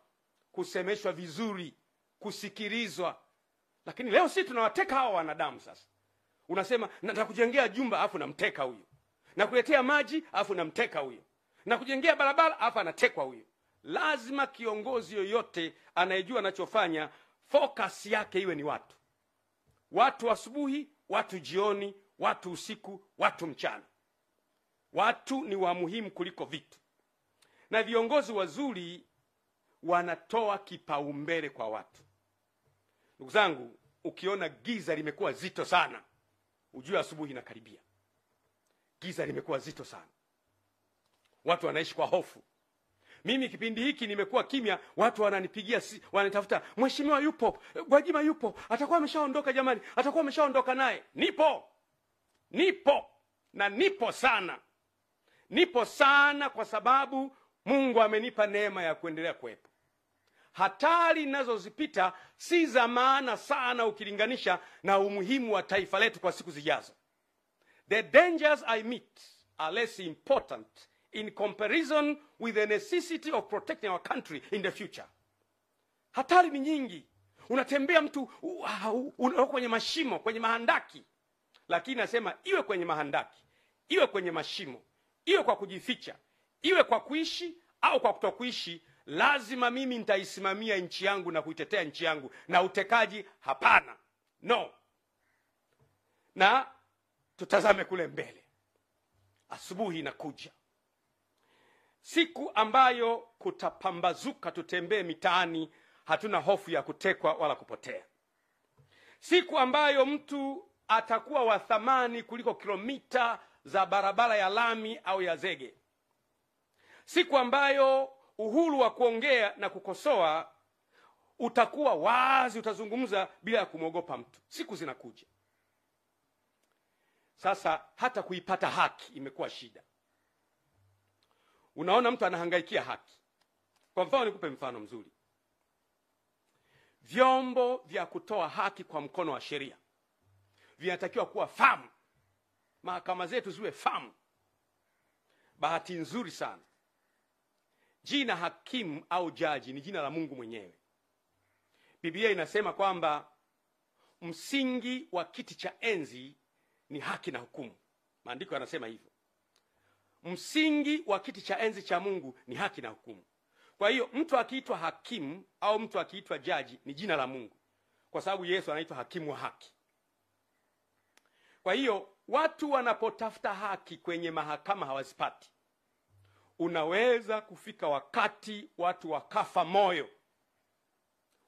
kusemeshwa vizuri, kusikilizwa. Lakini leo sisi tunawateka hawa wanadamu sasa. Unasema nataka kujengea jumba afu namteka huyo. Na kuletea maji afu namteka huyo. Na kujengea barabara afu anatekwa huyo. Lazima kiongozi yoyote anayejua anachofanya focus yake iwe ni watu. Watu asubuhi, watu jioni, watu usiku, watu mchana. Watu ni wa muhimu kuliko vitu. Na viongozi wazuri wanatoa kipaumbele kwa watu. Ndugu zangu, ukiona giza limekuwa zito sana, ujue asubuhi inakaribia. Giza limekuwa zito sana. Watu wanaishi kwa hofu. Mimi kipindi hiki nimekuwa kimya, watu wananipigia, wanatafuta, mheshimiwa yupo, Gwajima yupo, atakuwa ameshaondoka jamani, atakuwa ameshaondoka naye. Nipo na nipo sana. Nipo sana kwa sababu Mungu amenipa neema ya kuendelea kuwepo. Hatari ninazozipita si za maana sana ukilinganisha na umuhimu wa taifa letu kwa siku zijazo. The dangers I meet are less important in comparison with the necessity of protecting our country in the future. Hatari ni nyingi. Unatembea mtu kwenye mashimo, kwenye mahandaki. Lakini nasema iwe kwenye mahandaki, iwe kwenye mashimo, iwe kwa kujificha, iwe kwa kuishi au kwa kutokuishi, lazima mimi nitaisimamia nchi yangu na kuitetea nchi yangu, na utekaji hapana. No. Na tutazame kule mbele. Asubuhi inakuja. Siku ambayo kutapambazuka, tutembee mitaani, hatuna hofu ya kutekwa wala kupotea. Siku ambayo mtu atakuwa wa thamani kuliko kilomita za barabara ya lami au ya zege. Siku ambayo uhuru wa kuongea na kukosoa utakuwa wazi, utazungumza bila ya kumwogopa mtu. Siku zinakuja. Sasa hata kuipata haki imekuwa shida. Unaona mtu anahangaikia haki. Kwa mfano, nikupe mfano mzuri. Vyombo vya kutoa haki kwa mkono wa sheria vinatakiwa kuwa famu. Mahakama zetu ziwe famu. Bahati nzuri sana, jina hakimu au jaji ni jina la Mungu mwenyewe. Biblia inasema kwamba msingi wa kiti cha enzi ni haki na hukumu. Maandiko yanasema hivyo. Msingi wa kiti cha enzi cha Mungu ni haki na hukumu. Kwa hiyo mtu akiitwa hakimu au mtu akiitwa jaji ni jina la Mungu, kwa sababu Yesu anaitwa hakimu wa haki. Kwa hiyo watu wanapotafuta haki kwenye mahakama hawazipati. Unaweza kufika wakati watu wakafa moyo,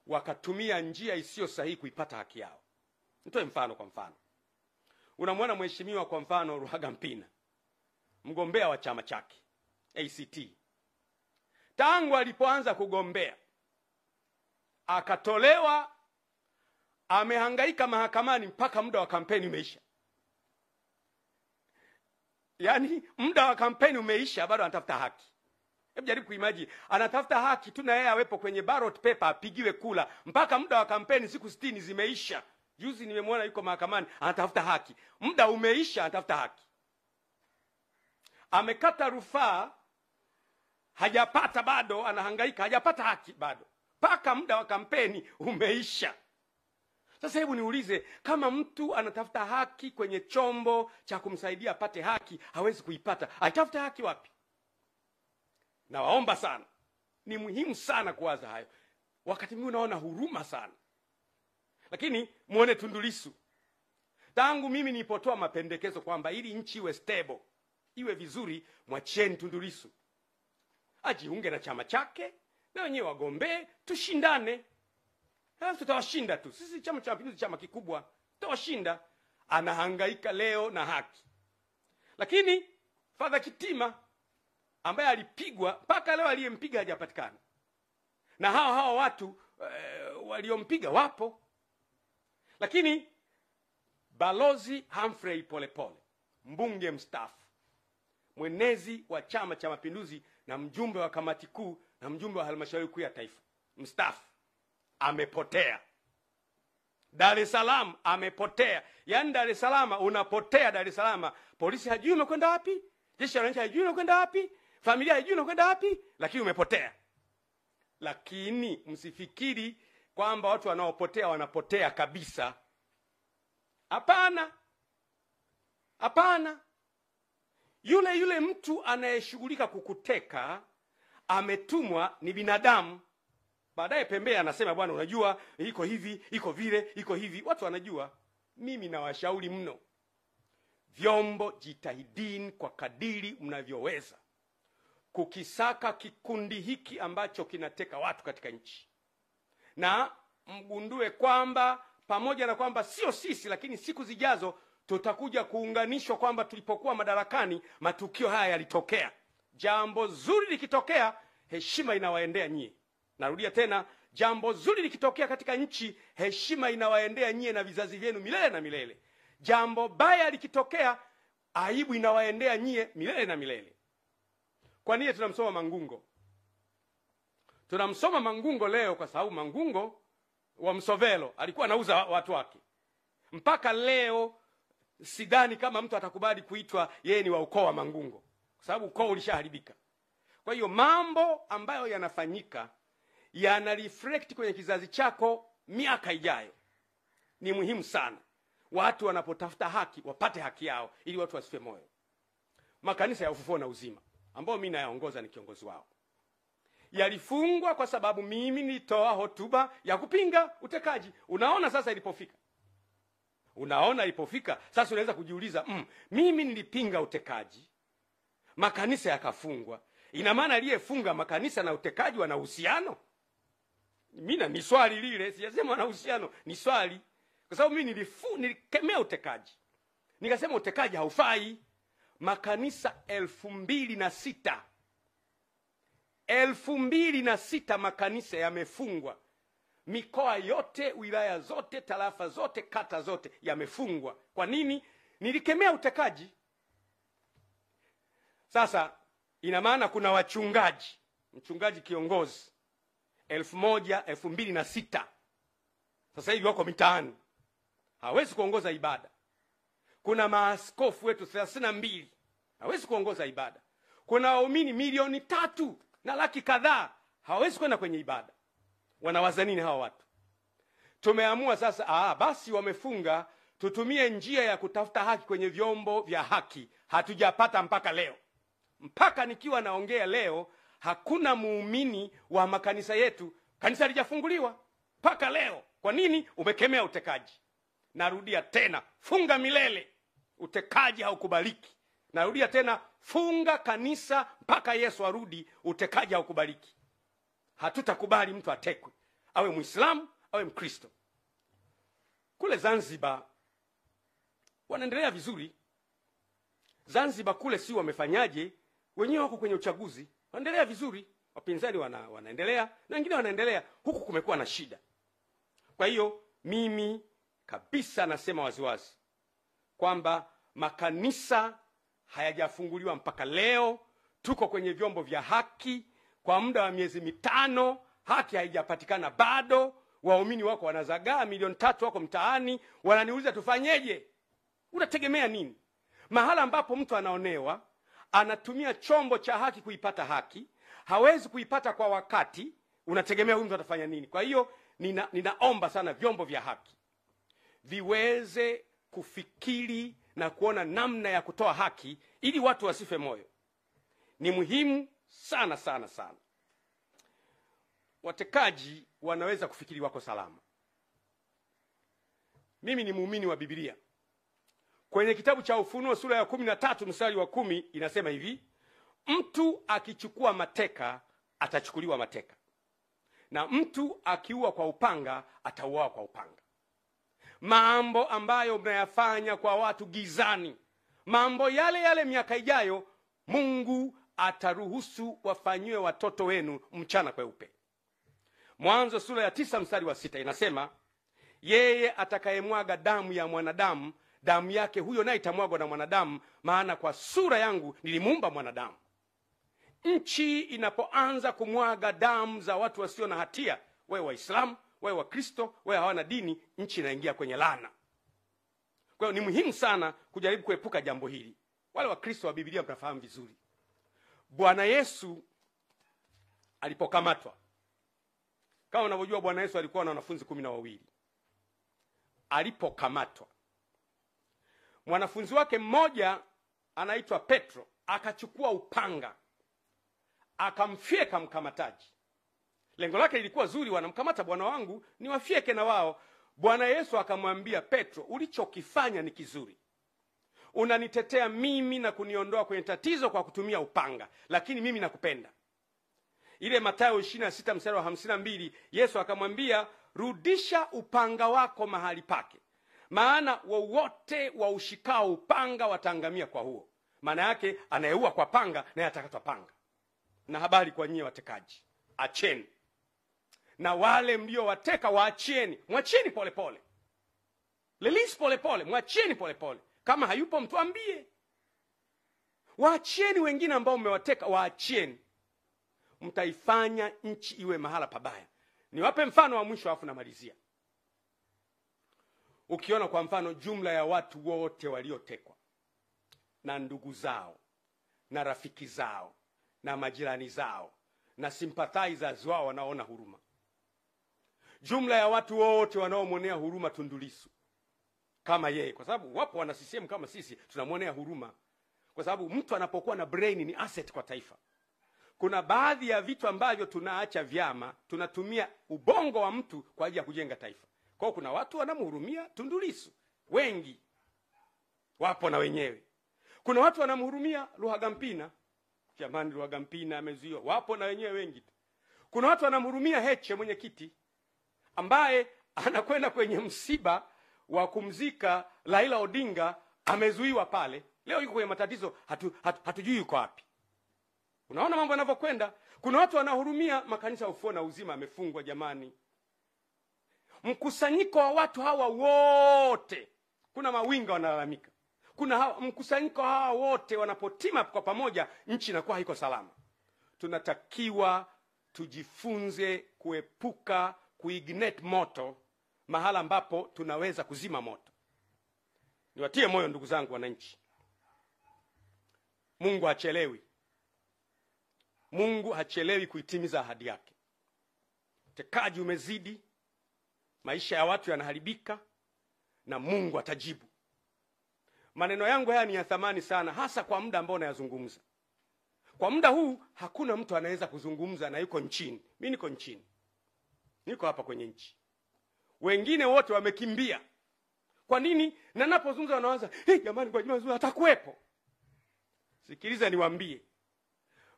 wakatumia njia isiyo sahihi kuipata haki yao. Nitoe mfano. Kwa mfano, unamwona mheshimiwa kwa mfano Ruhagampina, mgombea wa chama chake ACT. Tangu alipoanza kugombea akatolewa, amehangaika mahakamani mpaka muda wa kampeni umeisha. Yaani muda wa kampeni umeisha, bado anatafuta haki. Hebu jaribu kuimagine, anatafuta haki tu na yeye awepo kwenye ballot paper apigiwe kula, mpaka muda wa kampeni siku 60 zimeisha. Juzi nimemwona yuko mahakamani anatafuta haki. Muda umeisha, anatafuta haki. Amekata rufaa, hajapata bado, anahangaika, hajapata haki bado, mpaka muda wa kampeni umeisha. Sasa hebu niulize, kama mtu anatafuta haki kwenye chombo cha kumsaidia apate haki, hawezi kuipata, atafuta haki wapi? Na waomba sana, ni muhimu sana kuwaza hayo. Wakati mwingine unaona huruma sana. Lakini muone Tundu Lissu. Tangu mimi nilipotoa mapendekezo kwamba ili nchi iwe stable, iwe vizuri, mwacheni Tundu Lissu ajiunge na chama chake, na wenyewe wagombee, tushindane. Tutawashinda tu. Sisi Chama cha Mapinduzi chama kikubwa, tutawashinda. Anahangaika leo na haki. Lakini Father Kitima ambaye alipigwa, mpaka leo aliyempiga hajapatikana. Na hao watu waliompiga wapo. Lakini Balozi Humphrey Polepole, mbunge mstaafu, mwenezi wa Chama cha Mapinduzi na mjumbe wa kamati kuu na mjumbe wa halmashauri kuu ya taifa, mstaafu, amepotea. Dar es Salaam amepotea. Yaani Dar es Salaam unapotea. Dar es Salaam polisi hajui umekwenda wapi, jeshi la wananchi hajui umekwenda wapi, familia hajui umekwenda wapi, lakini umepotea. Lakini msifikiri kwamba watu wanaopotea wanapotea kabisa. Hapana. Hapana. Yule mtu anayeshughulika kukuteka ametumwa, ni binadamu. Baadaye pembea anasema, bwana unajua iko hivi, iko vile, iko hivi. Watu wanajua. Mimi nawashauri mno, vyombo, jitahidini kwa kadiri mnavyoweza kukisaka kikundi hiki ambacho kinateka watu katika nchi. Na mgundue kwamba pamoja na kwamba sio sisi, lakini siku zijazo tutakuja kuunganishwa kwamba tulipokuwa madarakani matukio haya yalitokea. Jambo zuri likitokea, heshima inawaendea nyie. Narudia tena, jambo zuri likitokea katika nchi, heshima inawaendea nyie na vizazi vyenu milele na milele. Jambo baya likitokea, aibu inawaendea nyie milele na milele. Kwa nini tunamsoma Mangungo? Tunamsoma Mangungo leo kwa sababu Mangungo wa Msovelo alikuwa anauza watu wake. Mpaka leo sidhani kama mtu atakubali kuitwa yeye ni wa ukoo wa Mangungo, kwa sababu ukoo ulishaharibika. Kwa hiyo mambo ambayo yanafanyika yana reflect kwenye kizazi chako miaka ijayo. Ni muhimu sana watu wanapotafuta haki wapate haki yao, ili watu wasife moyo. Makanisa ya Ufufuo na Uzima ambao mimi nayaongoza, ni kiongozi wao, yalifungwa kwa sababu mimi nilitoa hotuba ya kupinga utekaji. Unaona sasa ilipofika. Sasa unaweza kujiuliza, mimi nilipinga utekaji, makanisa yakafungwa. Ina maana aliyefunga makanisa na utekaji wana uhusiano? Mimi ni swali lile, sijasema wana uhusiano, ni swali. Kwa sababu mimi nilikemea utekaji. Nikasema utekaji haufai. Makanisa 2006 makanisa yamefungwa. Mikoa yote, wilaya zote, tarafa zote, kata zote yamefungwa. Kwa nini? Nilikemea utekaji. Sasa ina maana kuna mchungaji kiongozi 2006 sasa hivi wako mitaani, hawezi kuongoza ibada. Kuna maaskofu wetu 32 hawezi kuongoza ibada. Kuna waumini 3 na laki kadhaa hawezi kwenda kwenye ibada. Wanawaza nini hawa watu? Tumeamua sasa, basi wamefunga, tutumie njia ya kutafuta haki kwenye vyombo vya haki. Hatujapata mpaka leo. Mpaka nikiwa naongea leo, hakuna muumini wa makanisa yetu, kanisa halijafunguliwa mpaka leo. Kwa nini? Umekemea utekaji. Narudia tena, funga milele, utekaji haukubaliki. Narudia tena, funga kanisa mpaka Yesu arudi, utekaji haukubaliki. Hatutakubali mtu atekwe, awe Muislamu awe Mkristo. Kule Zanzibar wanaendelea vizuri. Zanzibar kule si wamefanyaje? Wenyewe wako kwenye uchaguzi, wanaendelea vizuri. Wapinzani wanaendelea na wengine wanaendelea. Huku kumekuwa na shida. Kwa hiyo mimi kabisa nasema waziwazi kwamba makanisa hayajafunguliwa mpaka leo. Tuko kwenye vyombo vya haki kwa muda wa miezi 5, haki haijapatikana bado. Waumini wako wanazagaa 3 wako mtaani, wananiuliza tufanyeje? Unategemea nini? Mahala ambapo mtu anaonewa, anatumia chombo cha haki kuipata haki, hawezi kuipata kwa wakati, unategemea huyu mtu atafanya nini? Kwa hiyo ninaomba sana vyombo vya haki viweze kufikiri na kuona namna ya kutoa haki ili watu wasife moyo. Ni muhimu sana sana sana. Watekaji wanaweza kufikiri wako salama. Mimi ni muumini wa Biblia. Kwenye kitabu cha Ufunuo sura ya 13 mstari wa 10 inasema hivi: mtu akichukua mateka atachukuliwa mateka, na mtu akiua kwa upanga atauawa kwa upanga. Mambo ambayo mnayafanya kwa watu gizani, mambo yale yale miaka ijayo Mungu ataruhusu wafanyiwe watoto wenu mchana kweupe. Mwanzo sura ya 9 mstari wa 6 inasema, yeye atakayemwaga damu ya mwanadamu, damu yake huyo naye itamwagwa na mwanadamu, maana kwa sura yangu nilimuumba mwanadamu. Nchi inapoanza kumwaga damu za watu wasio na hatia, wewe Waislamu, wewe Wakristo, wewe hawana dini, nchi inaingia kwenye laana. Kwa hiyo ni muhimu sana kujaribu kuepuka jambo hili. Wale Wakristo wa Biblia mnafahamu vizuri. Bwana Yesu alipokamatwa Kama unavyojua Bwana Yesu alikuwa na wanafunzi 12. Alipokamatwa, mwanafunzi wake mmoja anaitwa Petro akachukua upanga akamfyeka mkamataji. Lengo lake lilikuwa zuri, wanamkamata bwana wangu ni wafyeke na wao. Bwana Yesu akamwambia Petro, ulichokifanya ni kizuri. Unanitetea mimi na kuniondoa kwenye tatizo kwa kutumia upanga, lakini mimi nakupenda. Ile Mathayo 26 mstari wa 52, Yesu akamwambia, rudisha upanga wako mahali pake, maana wowote wa ushikao upanga wataangamia kwa huo. Maana yake anayeua kwa panga naye atakatwa panga. Na habari kwa nyie watekaji, acheni. Na wale mlio wateka waachieni, mwachieni polepole. Release polepole, mwachieni polepole. Kama hayupo mtuambie. Waachieni wengine ambao mmewateka, waachieni. Mtaifanya nchi iwe mahala pabaya. Niwape mfano wa mwisho afu namalizia. Ukiona kwa mfano jumla ya watu wote waliotekwa na ndugu zao na rafiki zao na majirani zao na sympathizers wao wanaona huruma. Jumla ya watu wote wanaomwonea huruma Tundu Lissu kama yeye, kwa sababu wapo wana CCM kama sisi tunamwonea huruma, kwa sababu mtu anapokuwa na brain ni asset kwa taifa. Kuna baadhi ya vitu ambavyo tunaacha vyama, tunatumia ubongo wa mtu kwa ajili ya kujenga taifa. Kwa hiyo kuna watu wanamhurumia Tundu Lissu, wengi wapo na wenyewe. Kuna watu wanamhurumia Ruhagampina, jamani Ruhagampina amezuiwa, wapo na wenyewe wengi. Kuna watu wanamhurumia Heche mwenyekiti ambaye anakwenda kwenye msiba wa kumzika Raila Odinga, amezuiwa pale. Leo yuko kwenye matatizo, hatujui yuko wapi. Unaona mambo yanavyokwenda. Kuna watu wanahurumia makanisa ya Ufufuo na Uzima amefungwa jamani. Mkusanyiko wa watu hawa wote, kuna mawinga wanalalamika. Kuna mkusanyiko hawa wote wanapotima kwa pamoja, nchi inakuwa haiko salama. Tunatakiwa tujifunze kuepuka kuignite moto mahala ambapo tunaweza kuzima moto. Niwatie moyo ndugu zangu wananchi. Mungu hachelewi. Mungu hachelewi kuitimiza ahadi yake. Utekaji umezidi, maisha ya watu yanaharibika, na Mungu atajibu. Maneno yangu haya ni ya thamani sana, hasa kwa muda ambao nayazungumza. Kwa muda huu hakuna mtu anaweza kuzungumza na yuko nchini. Mimi niko nchini. Niko hapa kwenye nchi. Wengine wote wamekimbia. Kwa nini? Na ninapozungumza wanaanza, jamani kwa Juma atakuwepo. Sikiliza niwaambie.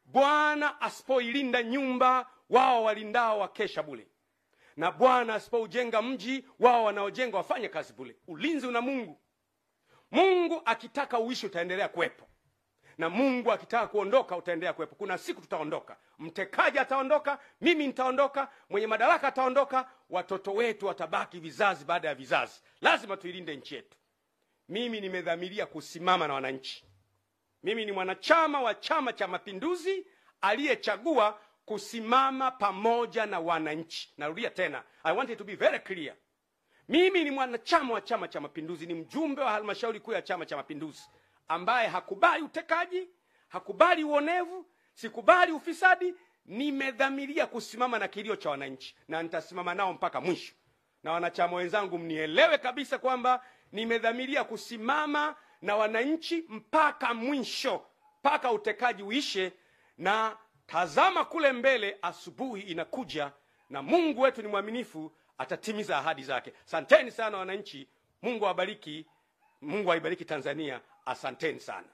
Bwana asipoilinda nyumba, wao walindao wakesha bure. Na Bwana asipoujenga mji, wao wanaojenga wafanye kazi bure. Ulinzi una Mungu. Mungu akitaka uishi utaendelea kuwepo. Na Mungu akitaka kuondoka utaendelea kuwepo. Kuna siku tutaondoka. Mtekaji ataondoka, mimi nitaondoka, mwenye madaraka ataondoka, watoto wetu watabaki vizazi baada ya vizazi. Lazima tuilinde nchi yetu. Mimi nimedhamiria kusimama na wananchi. Mimi ni mwanachama wa Chama cha Mapinduzi aliyechagua kusimama pamoja na wananchi. Narudia tena, I want it to be very clear. Mimi ni mwanachama wa Chama cha Mapinduzi, ni mjumbe wa halmashauri kuu ya Chama cha Mapinduzi ambaye hakubali utekaji, hakubali uonevu, sikubali ufisadi. Nimedhamiria kusimama na kilio cha wananchi na nitasimama nao mpaka mwisho. Na wanachama wenzangu mnielewe kabisa kwamba nimedhamiria kusimama na wananchi mpaka mwisho, mpaka utekaji uishe. Na tazama kule mbele, asubuhi inakuja na Mungu wetu ni mwaminifu, atatimiza ahadi zake. Asanteni sana wananchi. Mungu awabariki. Mungu aibariki Tanzania. Asanteni sana.